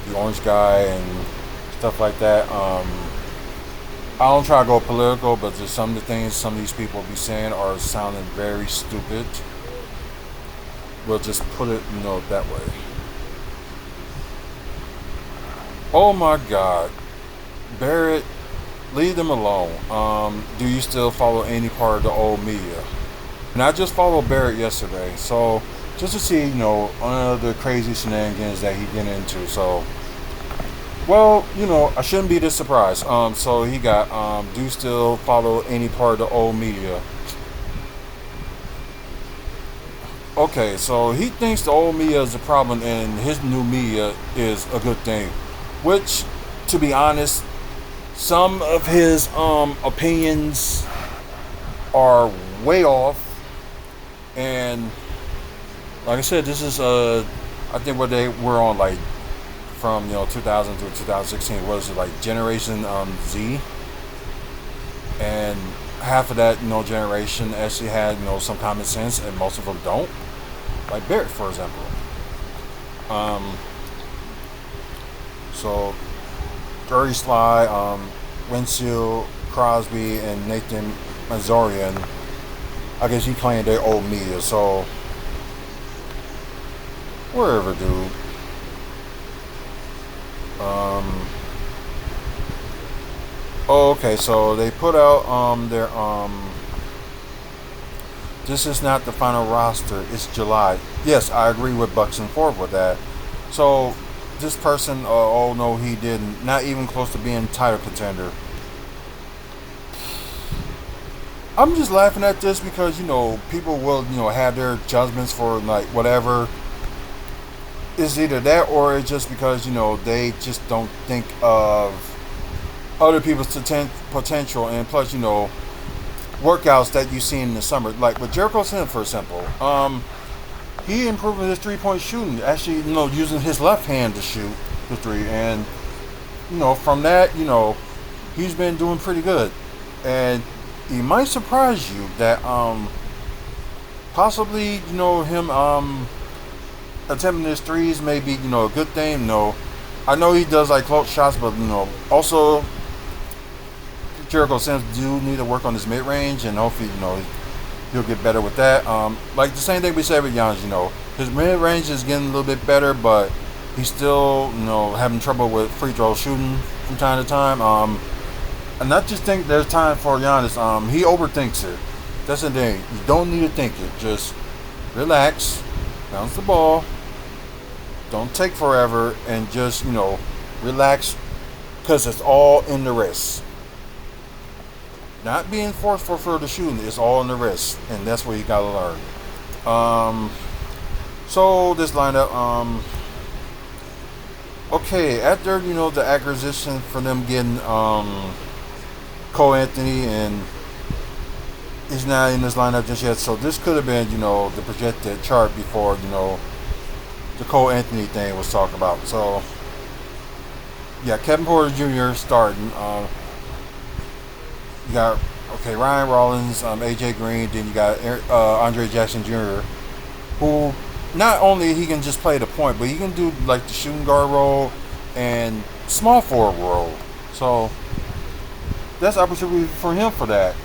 the Orange Guy and stuff like that. I don't try to go political, but just some of the things some of these people be saying are sounding very stupid. We'll just put it, that way. Oh my God, Barrett, leave them alone. Do you still follow any part of the old media? And I just followed Barrett yesterday, so just to see, the crazy shenanigans that he get into. So, well, I shouldn't be this surprised. So he got, do you still follow any part of the old media? Okay, so he thinks the old media is a problem and his new media is a good thing. which, to be honest, some of his opinions are way off. And like I said, this is I think what they were on, like, from 2000 to 2016 was like Generation Z, and half of that generation actually had some common sense, and most of them don't. Like Barrett, for example. Um, so Gary Sly, Winsfield Crosby, and Nathan Mazorian, I guess he claimed they old media. So wherever, dude. Um, oh, okay, so they put out their this is not the final roster. It's July. Yes, I agree with Bucks and Forth with that. So this person, oh no, he didn't. Not even close to being title contender. I'm just laughing at this because people will have their judgments for like whatever. It's either that or it's just because they just don't think of other people's potential, and plus workouts that you see in the summer, like with Jericho Sims, for example. He improved his 3-point shooting, actually using his left hand to shoot the three, and from that he's been doing pretty good, and he might surprise you that possibly him attempting his threes may be a good thing. I know he does like close shots, but also Jericho Sims do need to work on his mid range, and hopefully he'll get better with that. Like the same thing we said with Giannis, his mid range is getting a little bit better, but he's still having trouble with free throw shooting from time to time. And I just think there's time for Giannis. He overthinks it. That's the thing. You don't need to think it. Just relax, bounce the ball. Don't take forever, and just relax, because it's all in the wrist. Not being forceful for the shooting, it's all in the wrist, and that's what you gotta learn. So this lineup, okay, after the acquisition for them getting Cole Anthony, and he's not in this lineup just yet. So this could have been the projected chart before the Cole Anthony thing was talked about. So yeah, Kevin Porter Jr. starting. You got Ryan Rollins, AJ Green, then you got Andre Jackson Jr., who not only he can just play the point, but he can do like the shooting guard role and small forward role. So that's opportunity for him for that.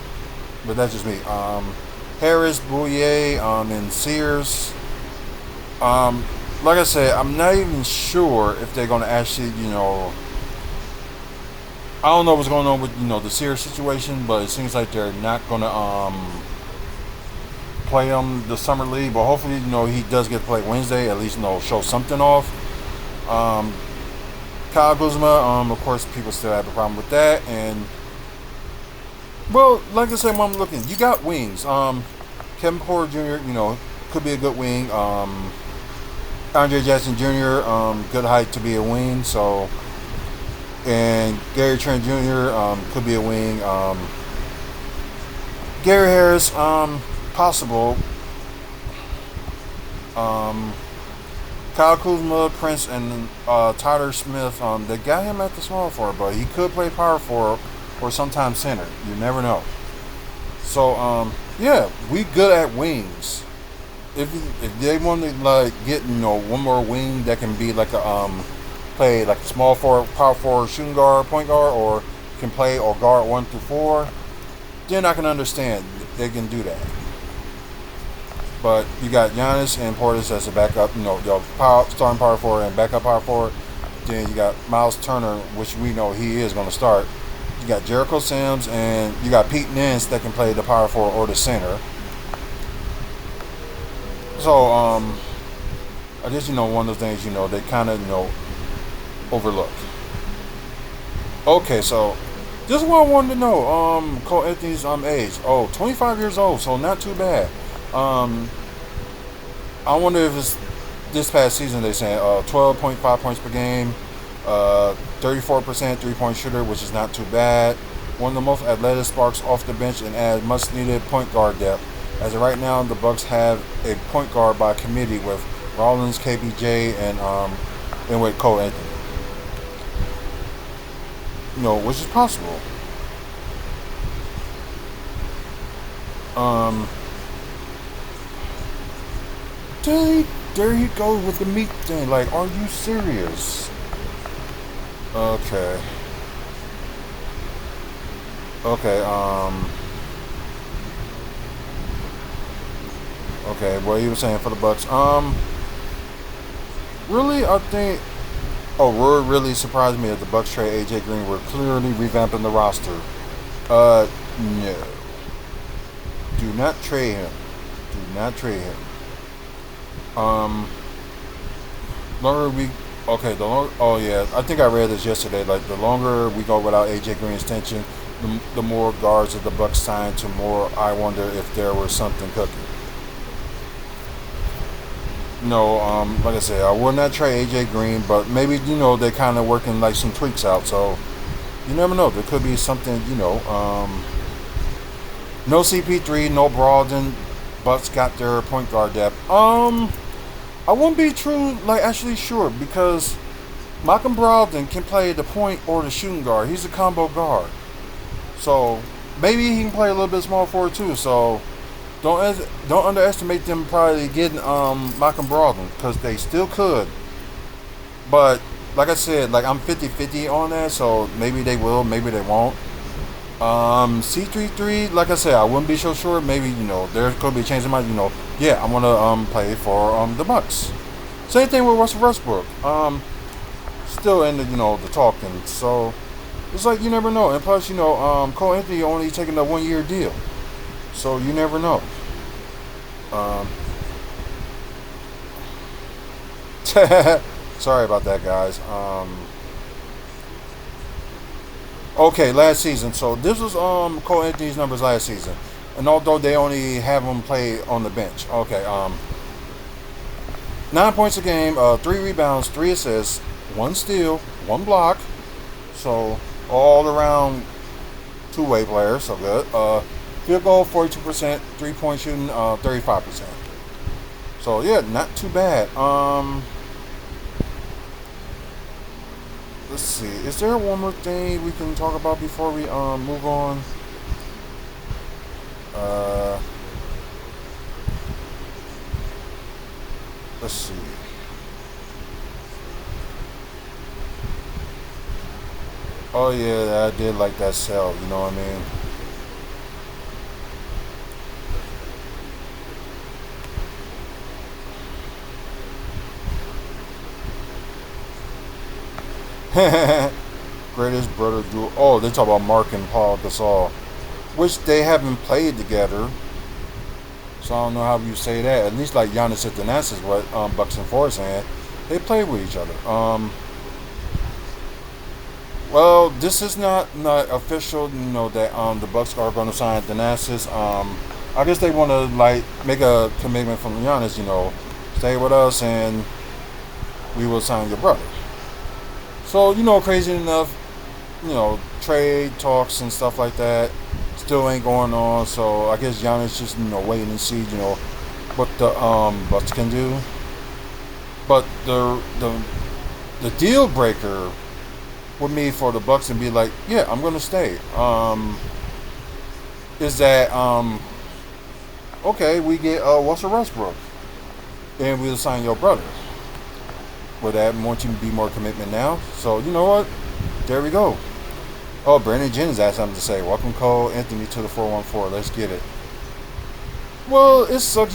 But that's just me. Harris, Bouye, and Sears. Like I said, I'm not even sure if they're gonna actually, I don't know what's going on with the Sears situation, but it seems like they're not gonna play him the summer league. But hopefully, he does get to play Wednesday. At least show something off. Kyle Kuzma, of course, people still have a problem with that. And well, like I said, when I'm looking, you got wings. Kevin Porter Jr. Could be a good wing. Andre Jackson Jr. Good height to be a wing. So. And Gary Trent Jr. Could be a wing. Gary Harris, possible. Kyle Kuzma, Prince, and Tyler Smith. They got him at the small forward, but he could play power forward or sometimes center. You never know. So yeah, we good at wings. If they want to like get one more wing that can be like a play like a small forward, power forward, shooting guard, point guard, or can play or guard 1 through 4, then I can understand they can do that. But you got Giannis and Portis as a backup, starting power forward and backup power forward. Then you got Miles Turner, which we know he is going to start. You got Jericho Sims, and you got Pete Nance that can play the power forward or the center. So I guess one of those things they kind of overlook. Okay, so this is what I wanted to know. Cole Anthony's age. 25 years old, so not too bad. I wonder if it's this past season they saying 12.5 points per game, 34% three-point shooter, which is not too bad. One of the most athletic sparks off the bench and adds much-needed point guard depth. As of right now, the Bucks have a point guard by committee with Rollins, KBJ, and with Cole Anthony. Which is possible. Um, there he goes with the meat thing. Like, are you serious? Okay. Okay. Okay. What he was saying for the Bucks. Really, I think. Oh, what really surprised me that the Bucks trade AJ Green. Were clearly revamping the roster. No. Do not trade him. Do not trade him. Longer we okay. Oh yeah, I think I read this yesterday. Like the longer we go without AJ Green's tension, the more guards that the Bucks sign to more. I wonder if there was something cooking. No, like I said, I would not trade AJ Green, but maybe they're kind of working like some tweaks out. So you never know. There could be something. No CP3, no Brogdon. Bucks got their point guard depth. I wouldn't be actually sure because Malcolm Brogdon can play the point or the shooting guard. He's a combo guard, so maybe he can play a little bit small forward too. So don't underestimate them probably getting Malcolm Brogdon because they still could. But like I said, like I'm 50-50 on that. So maybe they will, maybe they won't. C33, like I said, I wouldn't be so sure. Maybe there could be a change in mind. Yeah, I want to play for the Bucks. Same thing with Russell Westbrook. Still in the talking. So it's like you never know. And plus, Cole Anthony only taking a 1-year deal, so you never know. Sorry about that, guys. Okay, last season. So this was Cole Anthony's numbers last season, and although they only have him play on the bench. Okay, 9 points a game, 3 rebounds, 3 assists, 1 steal, 1 block. So all around two-way player. So good. Field goal 42%, 3-point shooting 35%. So yeah, not too bad. Let's see. Is there one more thing we can talk about before we move on? Let's see. Oh yeah, I did like that sell. You know what I mean? Greatest brother duo. Oh, they talk about Mark and Paul Gasol, which they haven't played together. So I don't know how you say that. At least like Giannis and Thanasis, what Bucks and Four saying, they play with each other. Well, this is not official. That the Bucks are going to sign Thanasis. I guess they want to like make a commitment from Giannis. Stay with us and we will sign your brother. So, crazy enough, trade talks and stuff like that still ain't going on. So I guess Giannis just, waiting to see, what the Bucks can do. But the deal breaker with me for the Bucks and be like, yeah, I'm gonna stay. Is that okay, we get Russell Westbrook and we'll sign your brother. Would that want you to be more commitment now? So you know what? There we go. Oh, Brandon Jennings has something to say. Welcome Cole Anthony to the 414. Let's get it. Well, it sucks,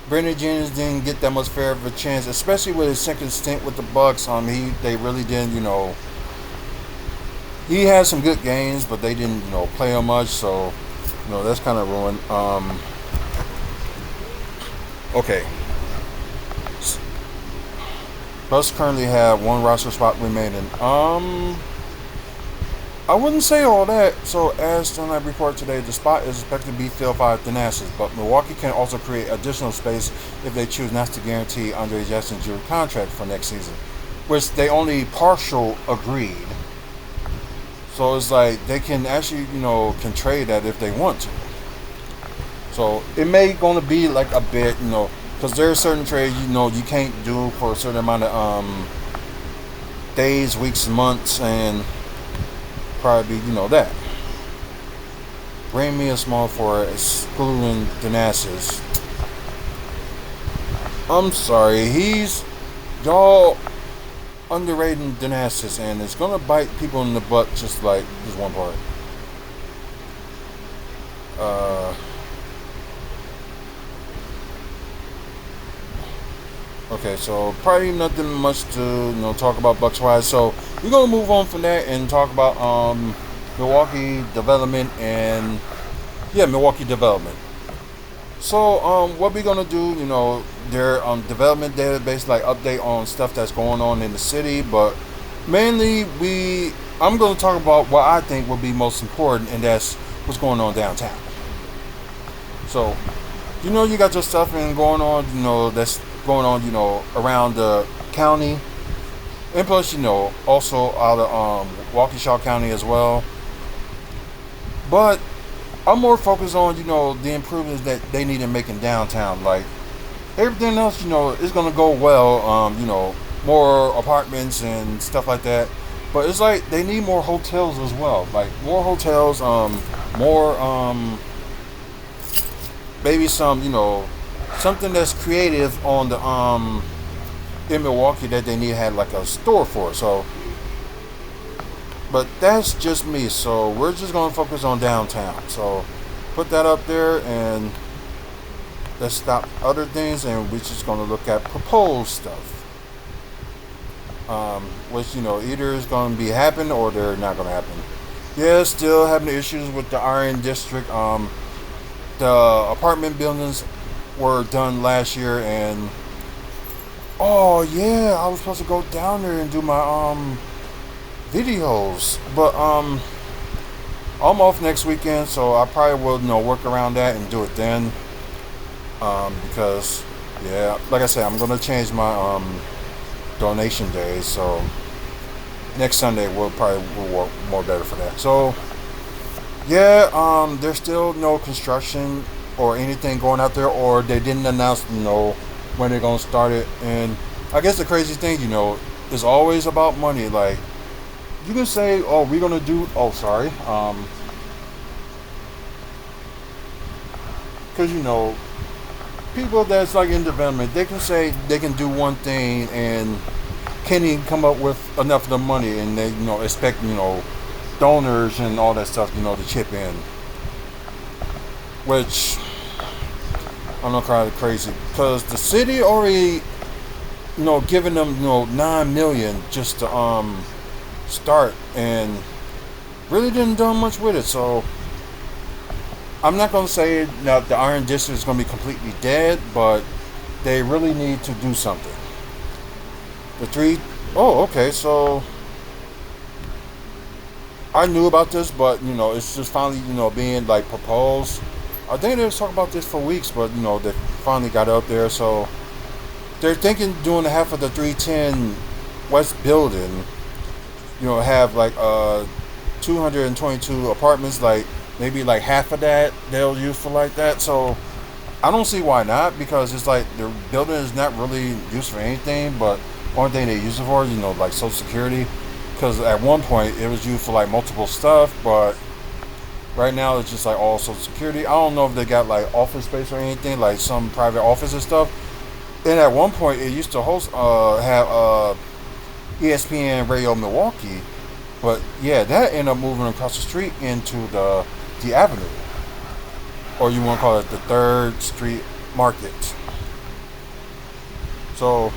Brandon Jennings didn't get that much fair of a chance, especially with his second stint with the Bucks. They really didn't, he had some good games, but they didn't, play him much. So, that's kind of ruined. Okay. Bucks currently have one roster spot remaining. I wouldn't say all that. So, as Sunlight report today, the spot is expected to be filled by Thanasis, but Milwaukee can also create additional space if they choose not to guarantee Andre Jackson Jr. contract for next season, which they only partial agreed. So it's like they can actually, can trade that if they want to. So it may gonna be like a bit, because there are certain trades, you can't do for a certain amount of days, weeks, months, and probably that. Bring me a small for excluding Thanasis. I'm sorry, y'all underrating Thanasis, and it's gonna bite people in the butt just like this one part. Okay, so probably nothing much to talk about Bucks wise. So we're gonna move on from that and talk about Milwaukee development and Milwaukee development. So what we're gonna do, their development database like update on stuff that's going on in the city, but mainly I'm gonna talk about what I think will be most important, and that's what's going on downtown. So you got your stuff going on, that's going on, around the county, and plus, also out of Waukesha County as well. But I'm more focused on, the improvements that they need to make in downtown. Like everything else, is gonna go well. More apartments and stuff like that. But it's like they need more hotels as well. Like more hotels, more maybe some, something that's creative on the in Milwaukee that they need to have like a store for. So, but that's just me. So we're just gonna focus on downtown. So put that up there, and let's stop other things, and we're just gonna look at proposed stuff. Which either is gonna be happen or they're not gonna happen. Yeah, still having issues with the Iron District. The apartment buildings were done last year, and oh yeah, I was supposed to go down there and do my videos, but I'm off next weekend, so I probably will work around that and do it then. Because like I said, I'm gonna change my donation days, so next Sunday will work more better for that. So there's still no construction or anything going out there, or they didn't announce when they're gonna start it. And I guess the crazy thing, is always about money. Like you can say, oh, we're gonna do, oh sorry, because people that's like in development, they can say they can do one thing and can't even come up with enough of the money, and they expect donors and all that stuff to chip in, which I'm not kind of crazy, because the city already giving them $9 million just to start, and really didn't do much with it. So I'm not going to say that the Iron District is going to be completely dead, but they really need to do something. Okay, so I knew about this, but it's just finally being like proposed. I think they was talking about this for weeks, but they finally got out there. So they're thinking doing half of the 310 West building, have like 222 apartments, like maybe like half of that they'll use for like that. So I don't see why not, because it's like the building is not really used for anything, but only thing they use it for is like Social Security, because at one point it was used for like multiple stuff, but right now it's just like all Social Security. I don't know if they got like office space or anything, like some private office and stuff. And at one point it used to have ESPN Radio Milwaukee, but that ended up moving across the street into the avenue, or you want to call it the 3rd Street Market. So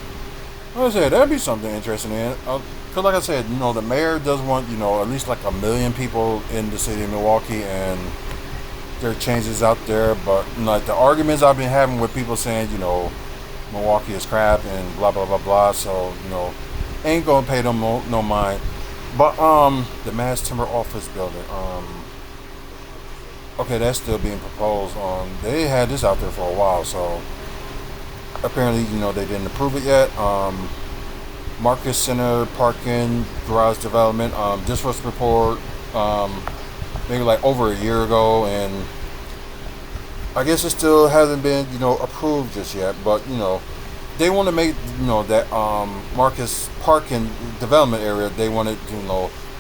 like I said, that'd be something interesting in it. Because like I said, the mayor does want, at least like 1 million people in the city of Milwaukee, and there are changes out there. But like the arguments I've been having with people saying, Milwaukee is crap and blah, blah, blah, blah. So, ain't going to pay them no mind. But the mass timber office building, okay, that's still being proposed. They had this out there for a while, so apparently, they didn't approve it yet. Market Center parking garage development. This was report maybe like over a year ago, and I guess it still hasn't been approved just yet. But they want to make that Marcus parking development area. They want to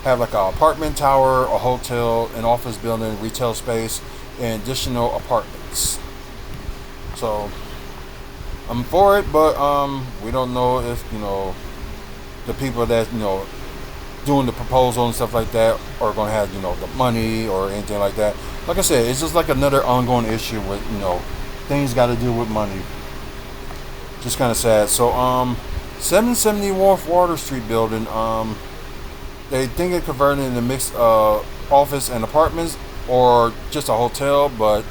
have like an apartment tower, a hotel, an office building, retail space, and additional apartments. So I'm for it, but we don't know if the people that doing the proposal and stuff like that are going to have the money or anything like that. Like I said, it's just like another ongoing issue with things got to do with money. Just kind of sad. So 770 Wharf Water Street building, they think of converting it into mixed office and apartments or just a hotel. But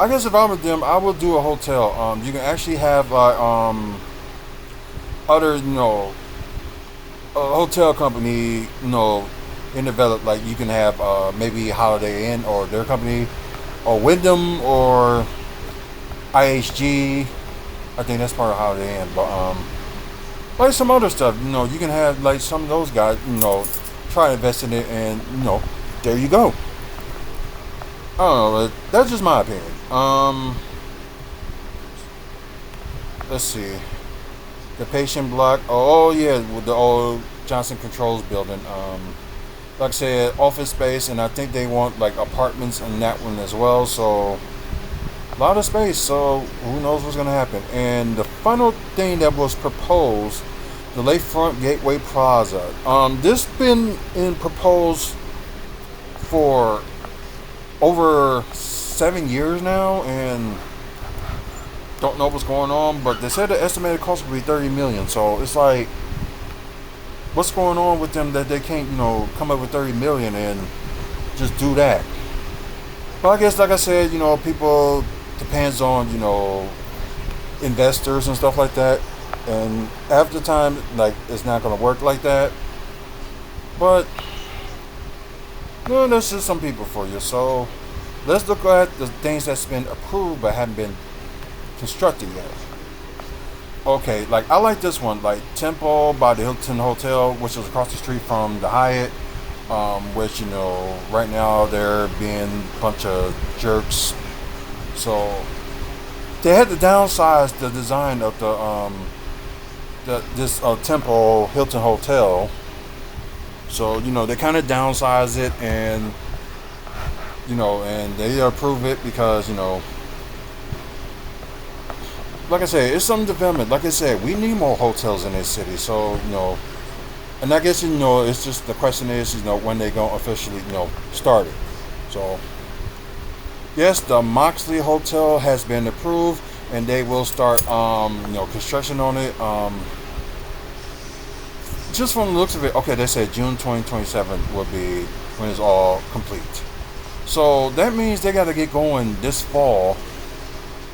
I guess if I were them, I would do a hotel. You can actually have like other a hotel company in develop, like you can have maybe Holiday Inn or their company, or Wyndham or IHG. I think that's part of Holiday Inn, but like some other stuff, you can have like some of those guys, try to invest in it, and there you go. I don't know. That's just my opinion. Let's see. The patient block. Oh yeah, with the old Johnson Controls building. Like I said, office space, and I think they want like apartments in that one as well. So a lot of space. So who knows what's gonna happen? And the final thing that was proposed, the Lakefront Gateway Plaza. This been in proposed for over 7 years now, and don't know what's going on. But they said the estimated cost would be $30 million. So it's like, what's going on with them that they can't come up with $30 million and just do that? But I guess, like I said, people depends on investors and stuff like that, and after time, like, it's not going to work like that. But that's just some people for you. So let's look at the things that's been approved but haven't been constructed yet. Okay, like I like this one, like Temple by the Hilton Hotel, which is across the street from the Hyatt, which right now they're being a bunch of jerks. So they had to downsize the design of this Temple Hilton Hotel. So they kind of downsize it, and and they approve it because like I said, it's some development. Like I said, we need more hotels in this city. So and I guess it's just the question is when they gonna officially start it. So yes, the Moxley Hotel has been approved, and they will start construction on it. Just from the looks of it, okay, they said June 2027 will be when it's all complete. So that means they got to get going this fall.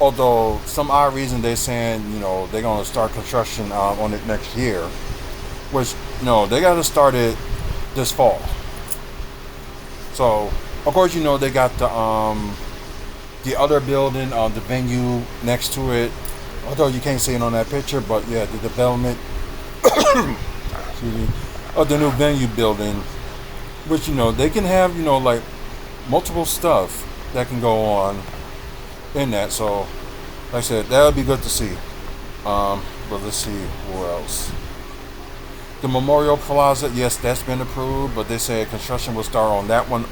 Although some odd reason they're saying they're gonna start construction on it next year, which they got to start it this fall. So of course they got the other building, the venue next to it. Although you can't see it on that picture, but yeah, the development of the new venue building, which they can have like multiple stuff that can go on in that. So like I said, that would be good to see. But let's see where else. The Memorial Plaza, yes, that's been approved, but they said construction will start on that one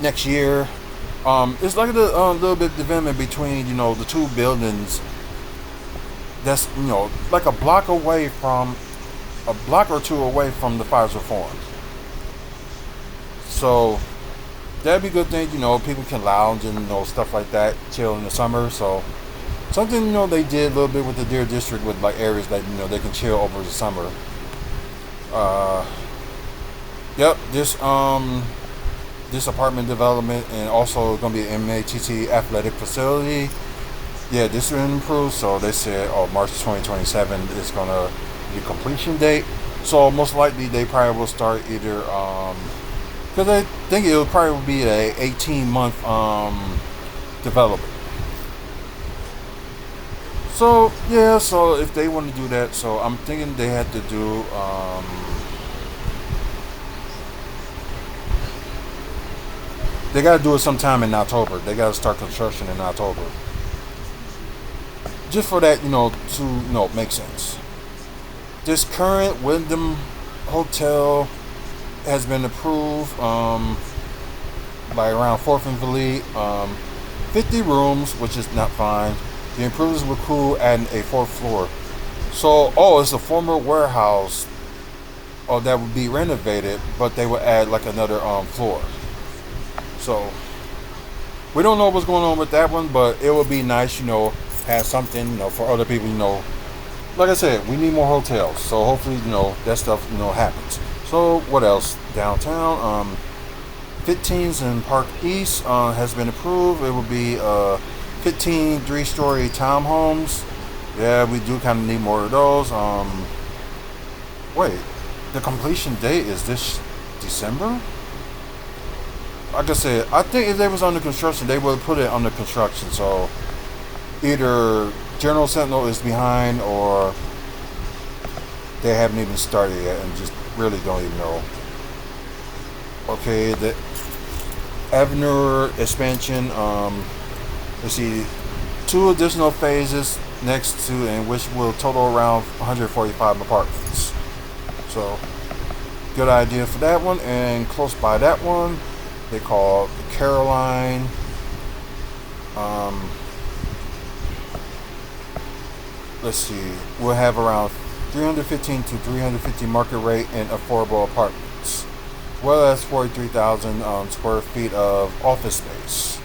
next year. It's like a little bit development between the two buildings. That's like a block or two away from the Fires Reform. So that'd be a good thing. People can lounge and stuff like that, chill in the summer. So something they did a little bit with the Deer District, with like areas that they can chill over the summer. Yep, this apartment development, and also going to be an MATT athletic facility. Yeah, this is improved. So they said, March 2027 is going to the completion date. So most likely they probably will start either because I think it will probably be a 18-month development. So yeah, so if they want to do that, so I'm thinking they have to do they got to do it sometime in October. They got to start construction in October, just for that, to make sense. This current Wyndham Hotel has been approved by around 4th and Valley, 50 rooms, which is not fine. The improvements were cool, adding a 4th floor. So, it's a former warehouse that would be renovated, but they would add like another floor. So, we don't know what's going on with that one, but it would be nice, have something, for other people, Like I said, we need more hotels, so hopefully, that stuff, happens. So, what else? Downtown, 15s in Park East has been approved. It will be 15 3-story townhomes. Yeah, we do kind of need more of those. Wait, the completion date is this December? Like I said, I think if they was under construction, they would put it under construction. So either General Sentinel is behind, or they haven't even started yet and just really don't even know. Okay, the Avenue expansion. Let's see, 2 additional phases next to, and which will total around 145 apartments. So, good idea for that one. And close by that one, they call the Caroline. Let's see, we'll have around 315 to 350 market rate and affordable apartments, as well as 43,000 square feet of office space.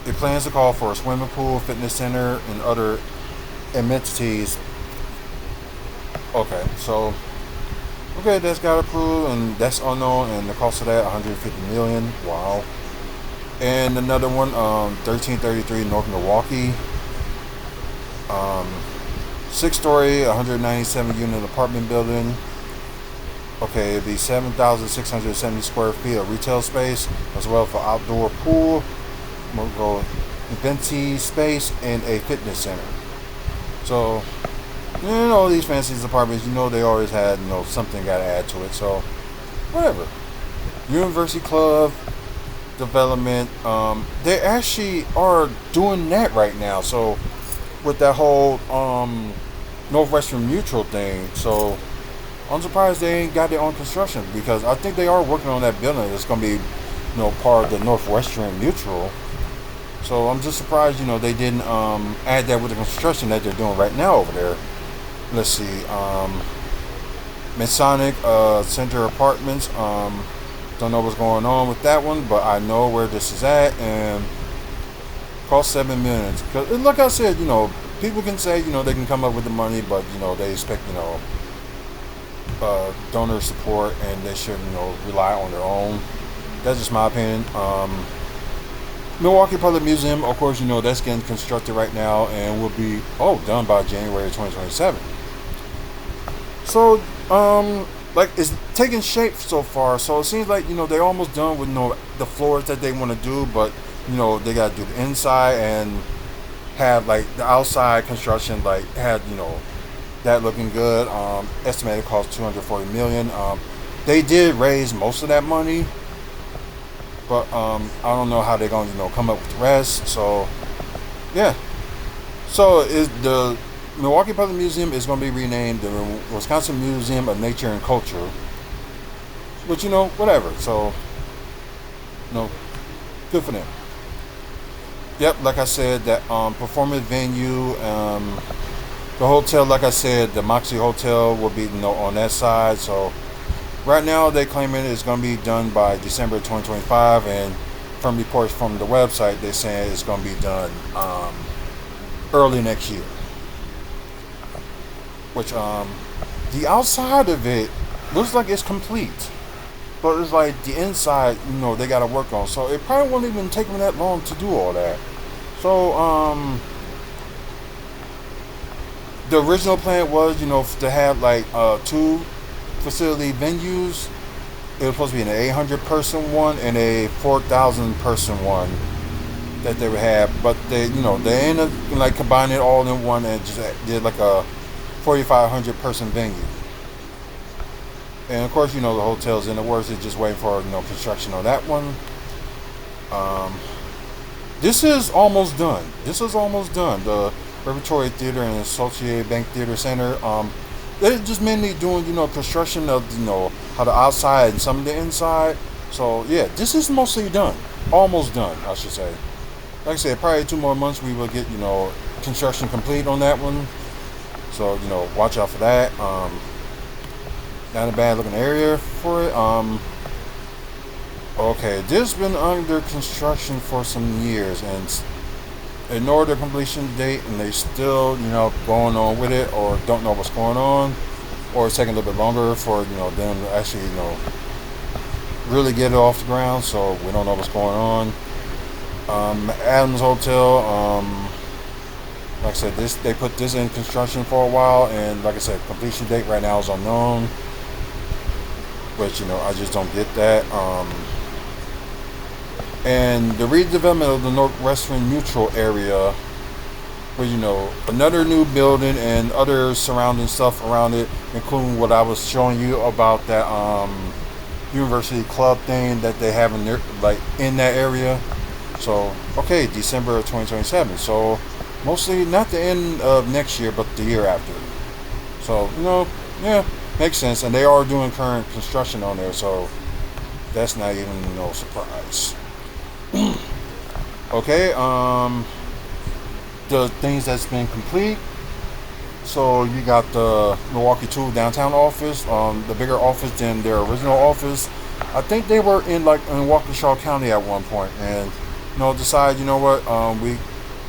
It plans to call for a swimming pool, fitness center, and other amenities. Okay, so that's got approved, and that's unknown, and the cost of that 150 million. Wow. And another one, 1333 North Milwaukee, 6-story, 197 unit apartment building. Okay, it'd be 7,670 square feet of retail space, as well for outdoor pool, event space, and a fitness center. So, these fancy apartments, they always had, something got to add to it. So, whatever. University Club development, they actually are doing that right now. So, with that whole Northwestern Mutual thing, so I'm surprised they ain't got it on construction, because I think they are working on that building. It's going to be, part of the Northwestern Mutual. So I'm just surprised, they didn't add that with the construction that they're doing right now over there. Let's see, Masonic Center Apartments. Don't know what's going on with that one, but I know where this is at, and cost $7 million. Cause, like I said, people can say, they can come up with the money, but they expect, donor support, and they should, rely on their own. That's just my opinion. Milwaukee Public Museum, of course, that's getting constructed right now and will be done by January 2027. So, it's taking shape so far. So it seems like they're almost done with the floors that they want to do, but they got to do the inside and have like the outside construction, like had that looking good. Estimated cost $240 million. They did raise most of that money, but I don't know how they're going to come up with the rest. So yeah, so is the Milwaukee Public Museum is going to be renamed the Wisconsin Museum of Nature and Culture, but whatever. So good for them. Yep, like I said, that performance venue, the hotel, like I said, the Moxie Hotel will be on that side. So right now they claiming it's going to be done by December 2025, and from reports from the website, they're saying it's going to be done early next year. Which the outside of it looks like it's complete, but it's like the inside, they got to work on. So it probably won't even take them that long to do all that. So The original plan was, to have like two facility venues. It was supposed to be an 800 person one and a 4,000 person one that they would have, but they ended up like combining it all in one and just did like a 4,500 person venue. And of course, the hotel's in the works. They're just waiting for construction on that one. Um, this is almost done. The Repertory Theater and Associated Bank Theater Center. They're just mainly doing construction of how the outside and some of the inside. So yeah, this is mostly done, almost done, I should say. Like I said, probably 2 more months we will get construction complete on that one. So watch out for that. Not a bad looking area for it. Okay, this has been under construction for some years and ignore the completion date, and they still going on with it, or don't know what's going on, or it's taking a little bit longer for them to actually really get it off the ground. So we don't know what's going on. Adams Hotel, like I said, they put this in construction for a while, and like I said, completion date right now is unknown. But I just don't get that. And the redevelopment of the Northwestern Mutual area, where another new building and other surrounding stuff around it, including what I was showing you about that university club thing that they have in there, like in that area. So okay, December of 2027. So mostly not the end of next year, but the year after. So yeah, makes sense. And they are doing current construction on there, so that's not even no surprise. Okay, the things that's been complete. So you got the Milwaukee 2 downtown office, the bigger office than their original office. I think they were in Waukesha County at one point, and decide what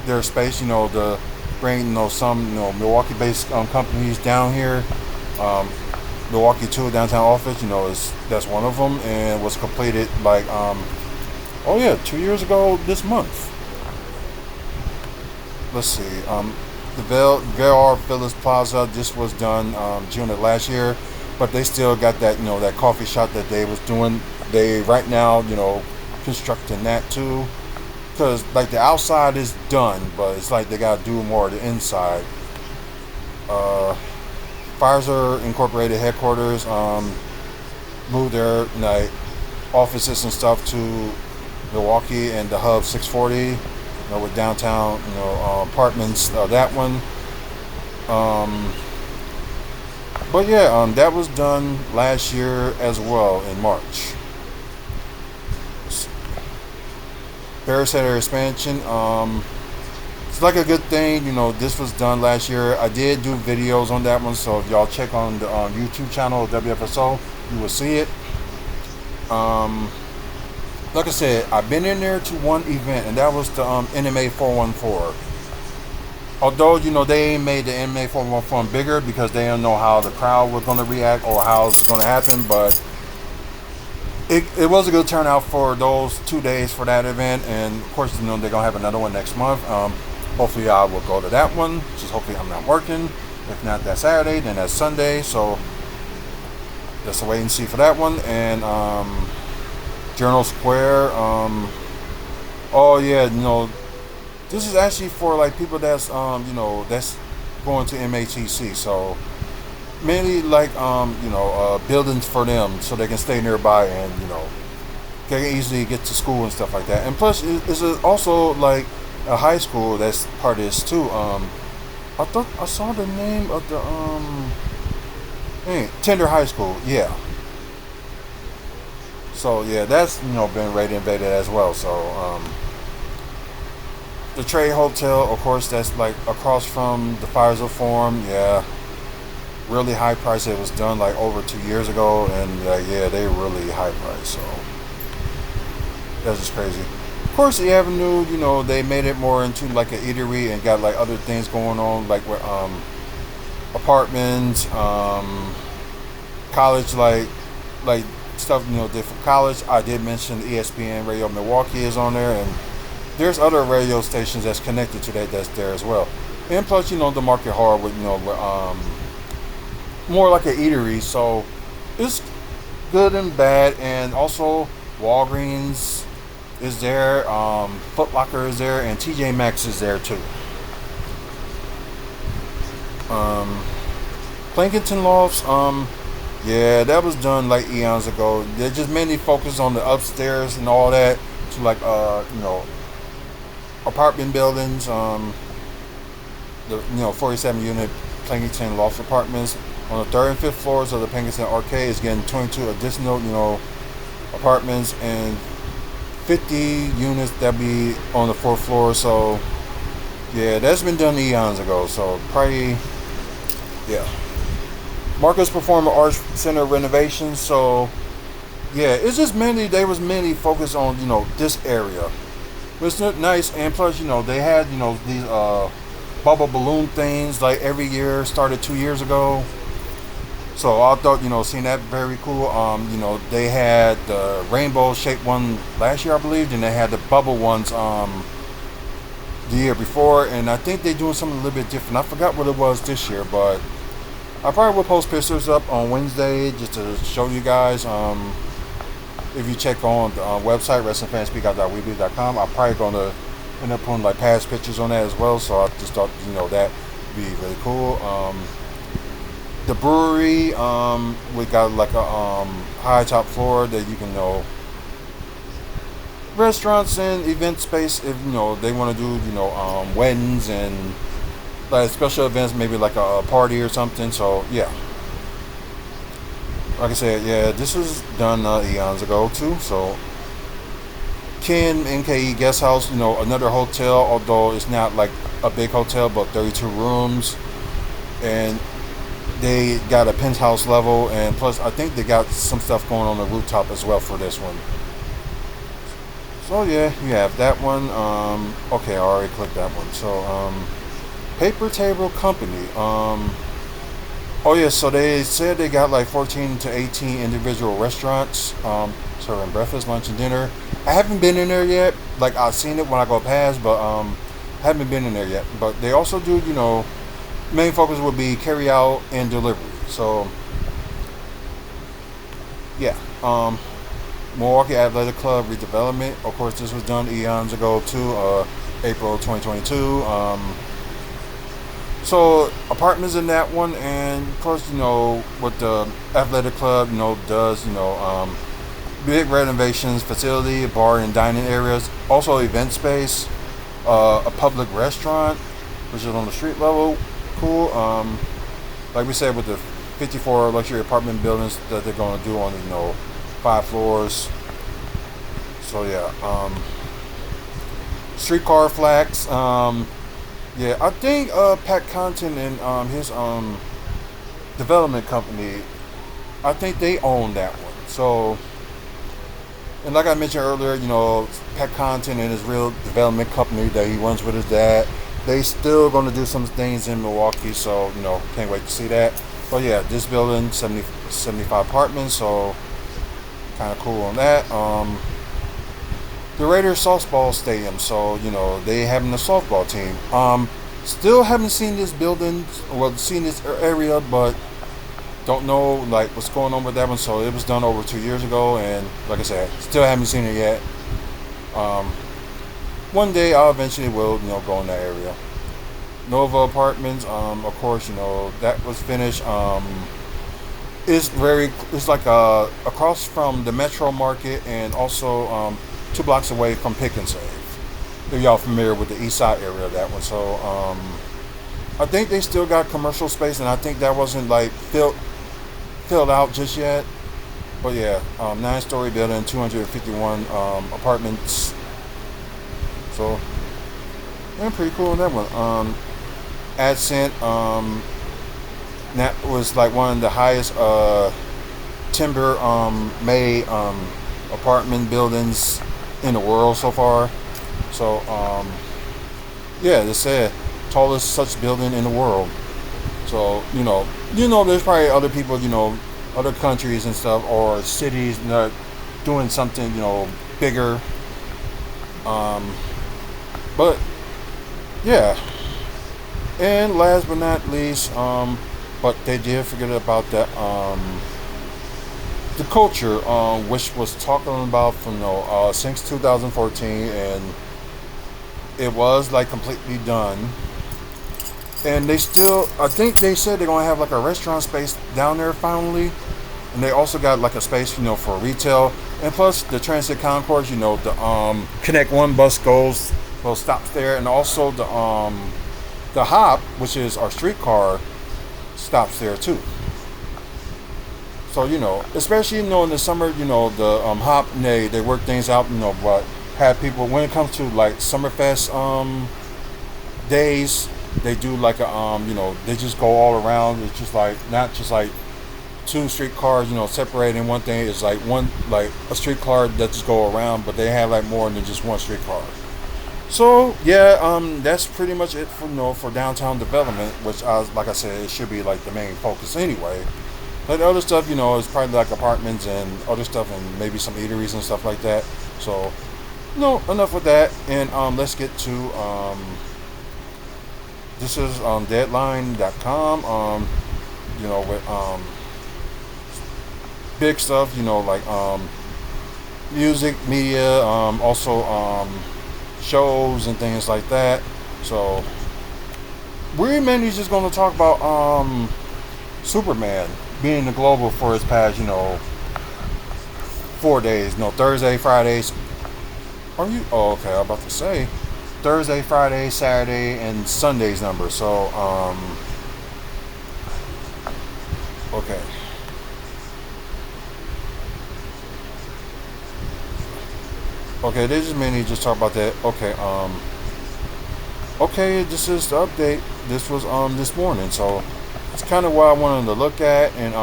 their space to bring some Milwaukee-based companies down here. Milwaukee 2 downtown office, that's one of them, and was completed 2 years ago this month. Let's see, the Vail Village Plaza, this was done June of last year, but they still got that that coffee shop that they was doing. They right now constructing that too, because the outside is done, but it's they gotta do more of the inside. Pfizer Incorporated headquarters moved their offices and stuff to Milwaukee, and the Hub 640 with downtown apartments, that one. But yeah, that was done last year as well in March. Paris Center expansion, it's a good thing, this was done last year. I did do videos on that one, so if y'all check on the YouTube channel WFSO, you will see it. Like I said, I've been in there to one event, and that was the NMA 414. Although, they made the NMA 414 bigger because they don't know how the crowd was going to react or how it's going to happen, but it was a good turnout for those 2 days for that event, and of course, they're going to have another one next month. Hopefully, I will go to that one. Just hopefully I'm not working. If not that Saturday, then that's Sunday, so just a wait and see for that one. And Journal Square. Oh yeah, this is actually for people that's that's going to MATC. So mainly buildings for them, so they can stay nearby and they can easily get to school and stuff like that. And plus, it's also a high school that's part of this too. I thought I saw the name of the Tender High School. Yeah. So yeah, that's been renovated as well. So the Trade Hotel, of course, that's across from the Pfizer Forum. Yeah, really high price. It was done over 2 years ago, and yeah, they really high price. So that's just crazy. Of course, the Avenue, they made it more into an eatery and got other things going on, with apartments, college stuff, different college. I did mention ESPN Radio Milwaukee is on there, and there's other radio stations that's connected to that's there as well. And plus, the market hard with more like an eatery. So it's good and bad. And also Walgreens is there, Foot Locker is there, and TJ Maxx is there too. Um, Plankinton Lofts, yeah, that was done like eons ago. They just mainly focused on the upstairs and all that to like apartment buildings. The 47 unit Plankinton Loft apartments on the third and fifth floors of the Plankinton Arcade is getting 22 additional apartments and 50 units that be on the fourth floor. So yeah, that's been done eons ago. So probably yeah. Marcus Performing Arts Center renovations. So yeah, it's just mainly they was mainly focused on this area. It's not nice, and plus they had these bubble balloon things like every year. Started 2 years ago. So I thought seeing that very cool. They had the rainbow shaped one last year, I believe. Then they had the bubble ones the year before, and I think they're doing something a little bit different. I forgot what it was this year, but I probably will post pictures up on Wednesday just to show you guys. If you check on the website wrestlingfanspeakout.weebly.com, I'm probably gonna end up putting like past pictures on that as well. So I just thought that would be really cool. The brewery, we got like a high top floor that you can restaurants and event space if they want to do weddings and like special events, maybe like a party or something. So yeah, like I said, yeah, this was done eons ago too. So Ken NKE Guest House, another hotel, although it's not like a big hotel, but 32 rooms, and they got a penthouse level, and plus I think they got some stuff going on the rooftop as well for this one. So yeah, you have that one. Okay, I already clicked that one. So Paper Table Company. Oh yeah, so they said they got like 14 to 18 individual restaurants serving breakfast, lunch, and dinner. I haven't been in there yet. Like I've seen it when I go past, but haven't been in there yet. But they also do, main focus would be carry out and delivery. So yeah, Milwaukee Athletic Club redevelopment. Of course, this was done eons ago too. April 2022. So apartments in that one, and of course, what the athletic club, does, big renovations, facility, bar and dining areas, also event space, a public restaurant, which is on the street level. Cool. Like we said, with the 54 luxury apartment buildings that they're going to do on 5 floors. So yeah, streetcar flags. Yeah, I think Pat Compton and his development company, I think they own that one. So, and like I mentioned earlier, Pat Compton and his real development company that he runs with his dad, they still going to do some things in Milwaukee. So, can't wait to see that. But yeah, this building, 75 apartments, so kind of cool on that. The Raiders softball stadium, so they having a softball team. Still haven't seen this building, well, seen this area, but don't know like what's going on with that one. So it was done over 2 years ago, and like I said, still haven't seen it yet. One day I'll eventually will go in that area. Nova Apartments, of course, that was finished. It's like across from the Metro Market, and also 2 blocks away from Pick and Save. If y'all familiar with the East Side area of that one. So I think they still got commercial space, and I think that wasn't like filled out just yet. But yeah, 9-story building, 251 apartments. So yeah, pretty cool on that one. Ascent, that was like one of the highest timber made apartment buildings in the world so far. So yeah, they said tallest such building in the world. So there's probably other people, other countries and stuff, or cities that doing something bigger. But yeah, And last but not least, but they did forget about the culture, which was talking about from since 2014, and it was like completely done. And they still, I think they said they're gonna have like a restaurant space down there finally, and they also got like a space, for retail, and plus the transit concourse. The Connect One bus stops there, and also the Hop, which is our streetcar, stops there too. So especially in the summer, the Hop, they work things out, but have people when it comes to like Summerfest days, they do like they just go all around. It's just like not just like two streetcars, separating. One thing is like one like a streetcar that just go around, but they have like more than just one streetcar. So yeah, that's pretty much it for for downtown development, which like I said, it should be like the main focus anyway. But the other stuff, is probably like apartments and other stuff, and maybe some eateries and stuff like that. So no, enough with that, and let's get to this is Deadline.com. With big stuff, like music, media, also shows and things like that. So we're mainly just going to talk about Superman being the global for his past 4 days. No, Thursday, Fridays. Are you? Oh, okay. I'm about to say Thursday, Friday, Saturday, and Sunday's number. So okay. Okay, they just mainly just talk about that. Okay, okay, this is the update. This was this morning, so it's kind of what I wanted to look at, and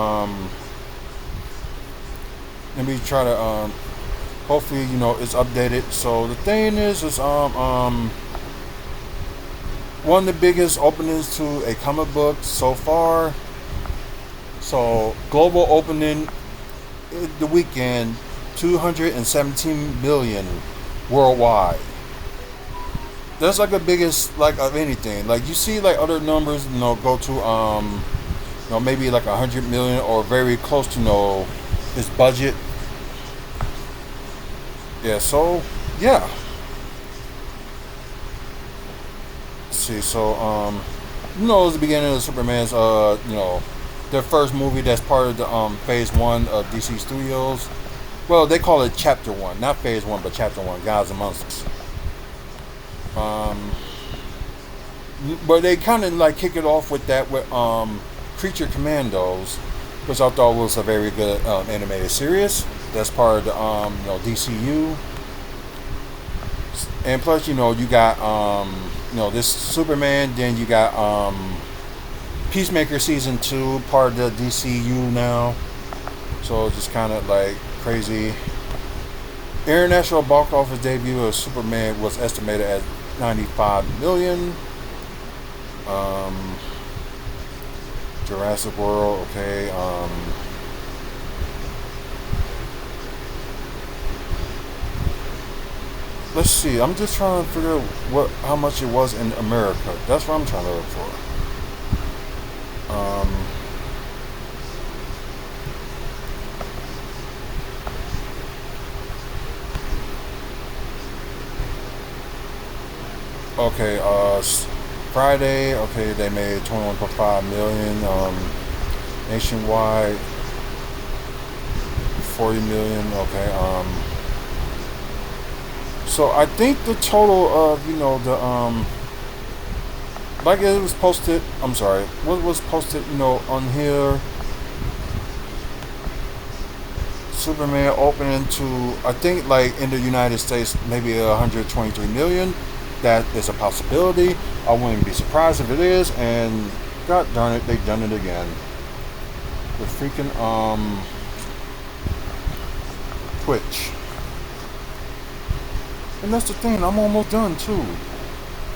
let me try to hopefully it's updated. So the thing is one of the biggest openings to a comic book so far. So global opening the weekend, 217 million worldwide. That's like the biggest like of anything. Like you see like other numbers, go to maybe like 100 million or very close to his budget. Yeah, so yeah. Let's see, so it's the beginning of Superman's their first movie that's part of the phase one of DC Studios. Well, they call it Chapter One, not Phase One, but Chapter One, Gods and Monsters. Um, but they kind of like kick it off with that with Creature Commandos, which I thought was a very good animated series. That's part of the DCU, and plus you got this Superman. Then you got Peacemaker season 2, part of the DCU now. So it's just kind of like crazy. International box office debut of Superman was estimated at 95 million. Jurassic World, okay. Let's see. I'm just trying to figure out how much it was in America. That's what I'm trying to look for. Okay, Friday, okay, they made 21.5 million. Nationwide, 40 million. Okay, so I think the total of the like it was posted. I'm sorry, what was posted on here. Superman opening to I think like in the United States maybe 123 million. That is a possibility. I wouldn't be surprised if it is. And god darn it, they've done it again. The freaking Twitch. And that's the thing. I'm almost done too.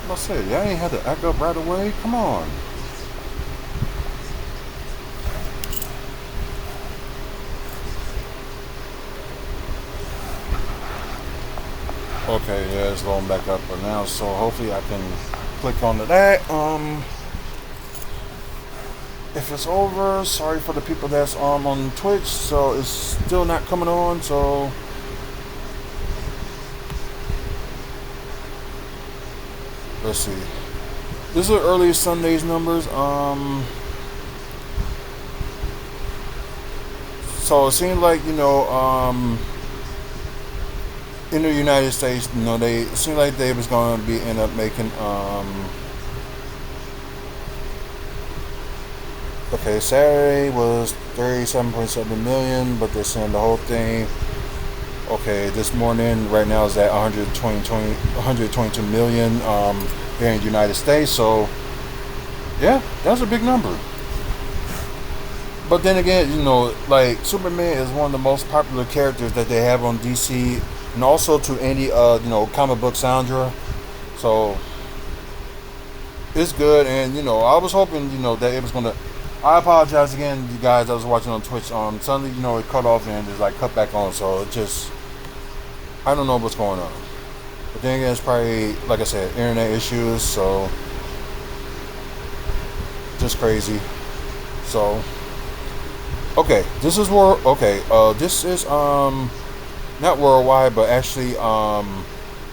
I said, y'all ain't had to act up right away. Come on. Okay, yeah, it's going back up, but now so hopefully I can click onto that. if it's over, sorry for the people that's on Twitch. So it's still not coming on. So let's see. This is early Sunday's numbers. So it seemed like in the United States, they it seemed like they was going to be end up making okay, Saturday was 37.7 million, but they're saying the whole thing. Okay, this morning right now is at 122 million here in the United States. So yeah, that's a big number. But then again, like Superman is one of the most popular characters that they have on DC, and also to any comic book genre. So it's good, and I was hoping that it was gonna. I apologize again, you guys. I was watching on Twitch. Suddenly it cut off and it's like cut back on. So it just I don't know what's going on. But then again, it's probably like I said, internet issues. So just crazy. So. Okay, this is this is not worldwide, but actually in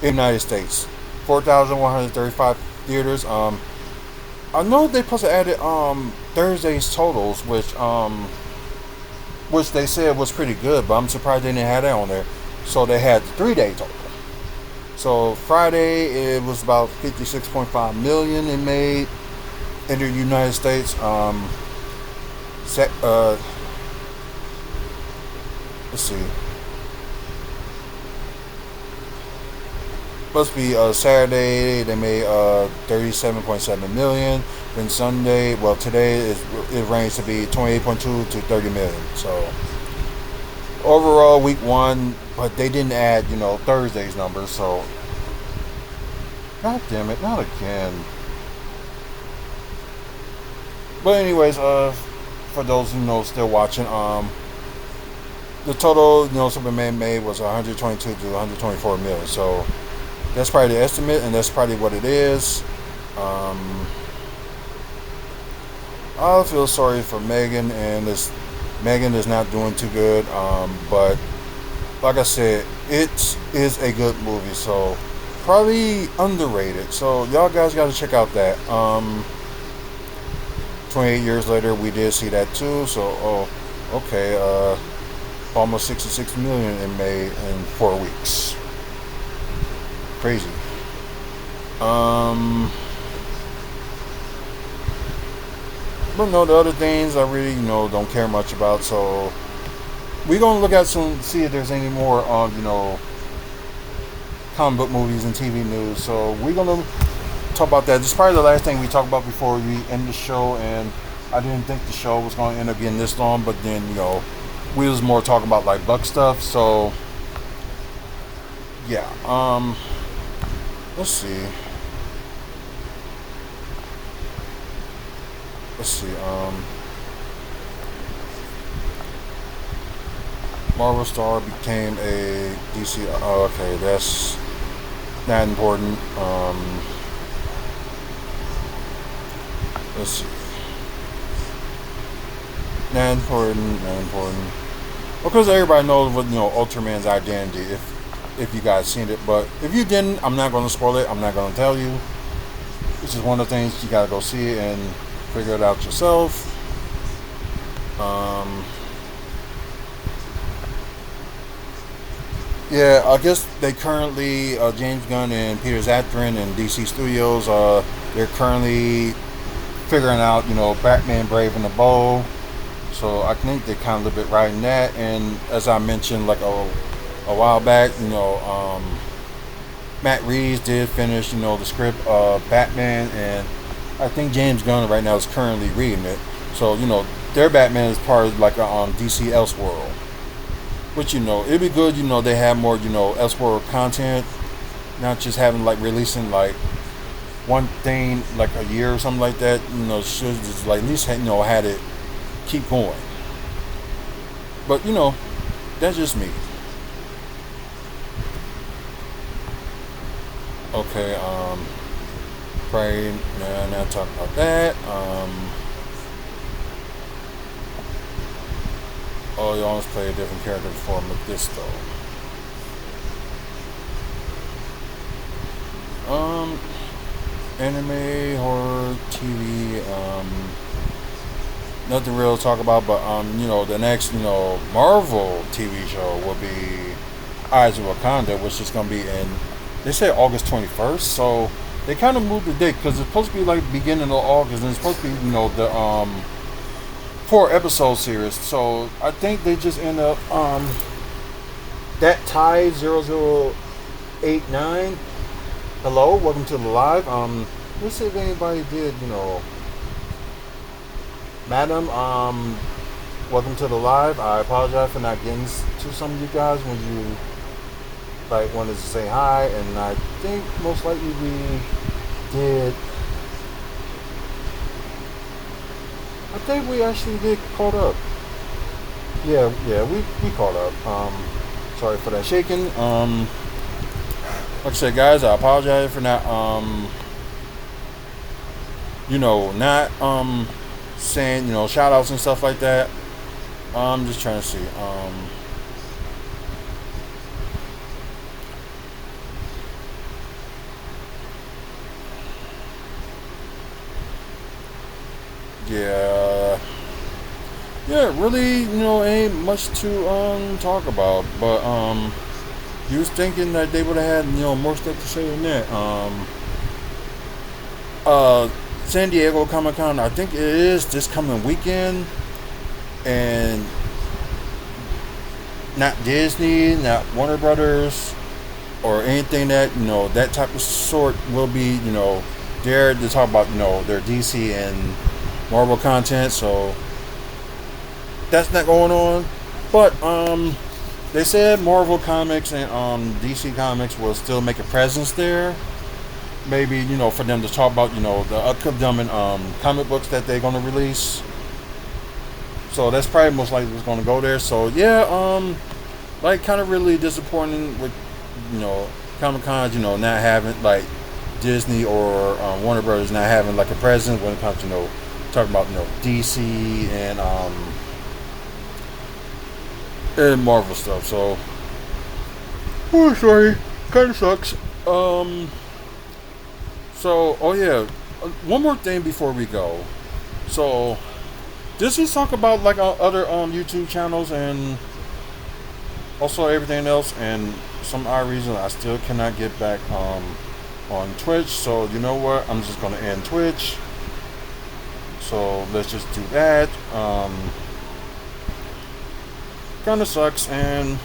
the United States, 4,135 theaters. I know they supposed to added Thursday's totals, which they said was pretty good, but I'm surprised they didn't have that on there. So they had the 3 day total. So Friday it was about 56.5 million it made in the United States. Let's see. Must be Saturday. They made 37.7 million. Then Sunday, well, today it ranged to be 28.2 to 30 million. So overall, week one, but they didn't add Thursday's numbers. So god damn it, not again. But anyways, for those who still watching, the total, Superman made was 122 to 124 million. So that's probably the estimate, and that's probably what it is. I feel sorry for Megan, and Megan is not doing too good. But like I said, it is a good movie, so probably underrated. So y'all guys got to check out that. 28 years later, we did see that too. So okay. Almost 66 million it made in 4 weeks. Crazy. But no, the other things I really don't care much about. So we're gonna look at see if there's any more comic book movies and TV news. So we're gonna talk about that. This is probably the last thing we talk about before we end the show. And I didn't think the show was gonna end up getting this long, but then we was more talking about like Buck stuff. So yeah, let's see, Marvel Star became a DC. Oh, okay, that's not important. Let's see. Not important. Because everybody knows what Ultraman's identity. If you guys seen it, but if you didn't, I'm not going to spoil it. I'm not going to tell you. This is one of the things you got to go see and figure it out yourself. Yeah, I guess they currently James Gunn and Peter Zafran and DC Studios. They're currently figuring out Batman Brave and the Bold. So I think they're kind of a little bit riding that. And as I mentioned like a while back, Matt Reeves did finish the script of Batman, and I think James Gunn right now is currently reading it. So their Batman is part of like DC Elseworld, which it'd be good they have more Elseworld content, not just having like releasing like one thing like a year or something like that. Should just like at least had it keep going. But that's just me. Okay, probably not talk about that. Oh, you almost play a different character before Mephisto. Um, Anime, horror, TV, nothing real to talk about, but the next, Marvel TV show will be Eyes of Wakanda, which is gonna be in, they say August 21st, so they kind of moved the date because it's supposed to be like beginning of August, and it's supposed to be, the 4 episode series. So I think they just end up that tie 0089. Hello, welcome to the live. Let's see if anybody did, Madam, welcome to the live. I apologize for not getting to some of you guys when you wanted to say hi, and I think most likely we did. I think we actually did caught up. Yeah, we caught up. Sorry for that shaking. Like I said, guys, I apologize for not not saying, shout outs and stuff like that. I'm just trying to see. Yeah. Yeah, really, ain't much to talk about. But you was thinking that they would have had, more stuff to say than that. San Diego Comic Con, I think it is this coming weekend, and not Disney, not Warner Brothers, or anything that that type of sort will be there to talk about their DC and Marvel content. So that's not going on. But they said Marvel Comics and DC Comics will still make a presence there. Maybe, for them to talk about, the upcoming comic books that they're going to release. So that's probably most likely what's going to go there. So yeah, kind of really disappointing with, Comic Cons, not having Disney or Warner Brothers not having a presence when it comes to, talking about, DC and Marvel stuff. So, oh, sorry, kind of sucks. So, oh yeah, one more thing before we go. So, this is talk about other YouTube channels and also everything else, and some odd reason I still cannot get back on Twitch. So you know what? I'm just gonna end Twitch. So let's just do that. Kinda sucks, and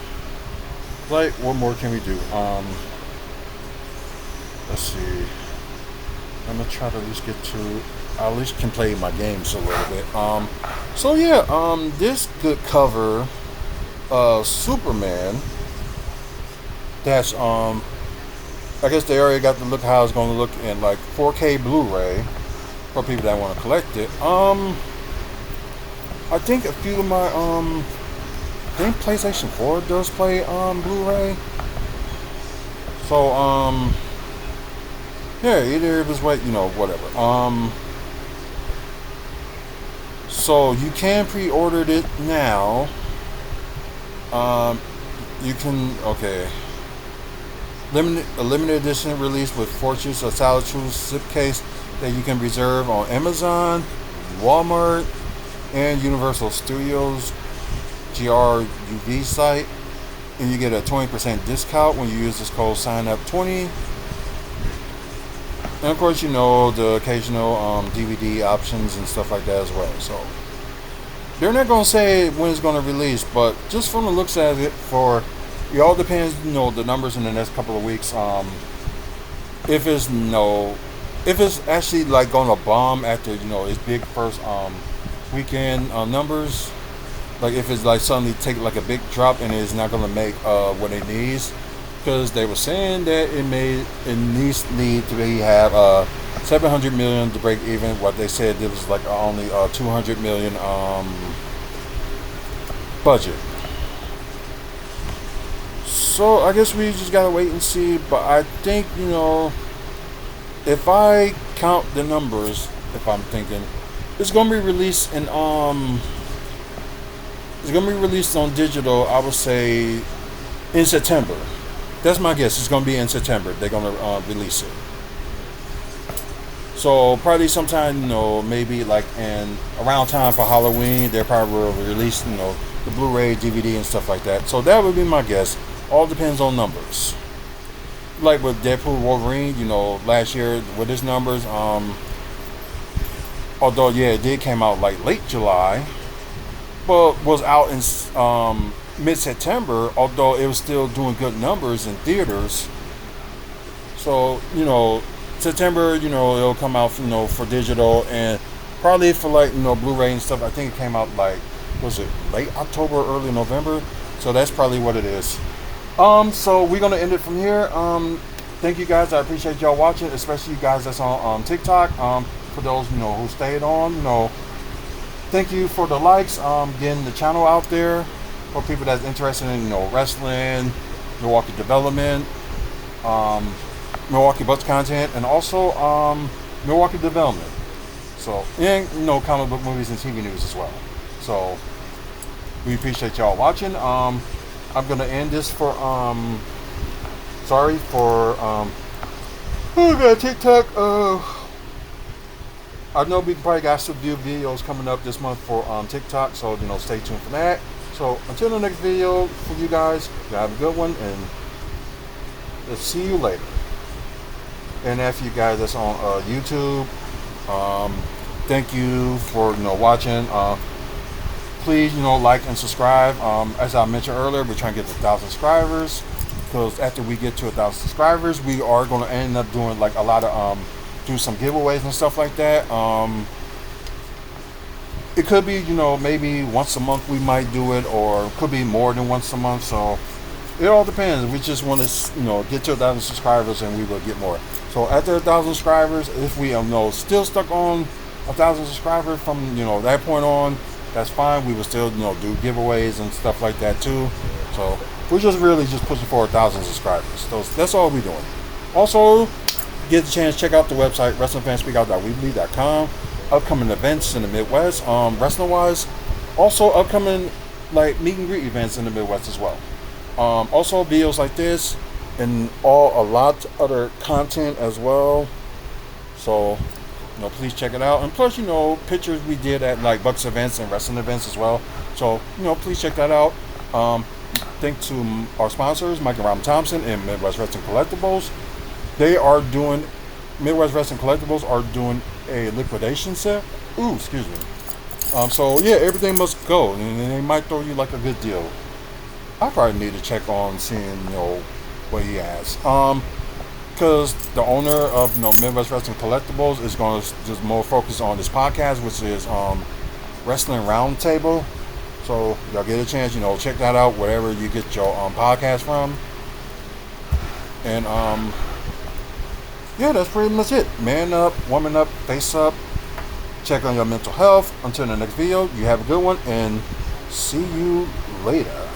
what more can we do? Let's see. I'm gonna try to at least I at least can play my games a little bit. So yeah, this good cover of Superman. That's I guess they already got to look how it's gonna look in 4K Blu-ray for people that want to collect it. I think a few of my I think PlayStation 4 does play Blu-ray. So yeah, either it was whatever. So you can pre-order it now. You can a limited edition release with Fortunes of Solitude slipcase that you can reserve on Amazon, Walmart, and Universal Studios GRUV site, and you get a 20% discount when you use this code SIGNUP20. And of course, the occasional DVD options and stuff like that as well. So they're not going to say when it's going to release, but just from the looks of it, it all depends, the numbers in the next couple of weeks. If it's actually going to bomb after its big first weekend numbers, if it's suddenly take a big drop and it's not going to make what it needs. Because they were saying that it needs to have 700 million to break even. What they said it was only 200 million budget. So I guess we just gotta wait and see. But I think if I count the numbers, if I'm thinking it's gonna be released in It's gonna be released on digital, I would say, in September. That's my guess. It's gonna be in September. They're gonna release it. So probably sometime, maybe like in around time for Halloween, they probably will release, the Blu-ray, DVD, and stuff like that. So that would be my guess. All depends on numbers. Like with Deadpool Wolverine, last year with his numbers, although yeah, it did came out like late July, but was out in mid-September. Although it was still doing good numbers in theaters. So September, it'll come out, for digital and probably for like Blu-ray and stuff. I think it came out like, was it late October, early November? So that's probably what it is. So we're gonna end it from here. Thank you guys. I appreciate y'all watching, especially you guys that's on TikTok. For those who stayed on, thank you for the likes. Getting the channel out there for people that's interested in wrestling, Milwaukee development, Milwaukee Bucks content, and also Milwaukee development. So and comic book movies and TV news as well. So we appreciate y'all watching. I'm gonna end this for sorry for oh god, TikTok. I know we probably got some new videos coming up this month for TikTok, so stay tuned for that. So until the next video for you guys, have a good one, and let's see you later. And if you guys that's on YouTube, thank you for watching. Please like and subscribe. As I mentioned earlier, we're trying to get to 1,000 subscribers, because after we get to 1,000 subscribers, we are going to end up doing like a lot of do some giveaways and stuff like that. It could be maybe once a month we might do it, or it could be more than once a month. So it all depends. We just want to get to 1,000 subscribers, and we will get more. So after 1,000 subscribers, if we still stuck on 1,000 subscribers from that point on, that's fine. We will still do giveaways and stuff like that too. So we're just really just pushing for 1,000 subscribers. So that's all we're doing. Also, get the chance, check out the website wrestlingfanspeakout.weebly.com. Upcoming events in the Midwest, wrestling wise. Also upcoming like meet and greet events in the Midwest as well. Also videos like this and a lot other content as well. So please check it out. And plus pictures we did at like Bucks events and wrestling events as well. So please check that out. Thanks to our sponsors, Mike and Robin Thompson and Midwest Wrestling Collectibles. Midwest Wrestling Collectibles are doing a liquidation set. Ooh, excuse me. So yeah, everything must go, and they might throw you like a good deal. I probably need to check on seeing what he has. Because the owner of Midwest Wrestling Collectibles is going to just more focus on this podcast, which is Wrestling Roundtable. So y'all get a chance, check that out wherever you get your podcast from. And yeah, that's pretty much it. Man up, woman up, face up. Check on your mental health. Until the next video, you have a good one, and see you later.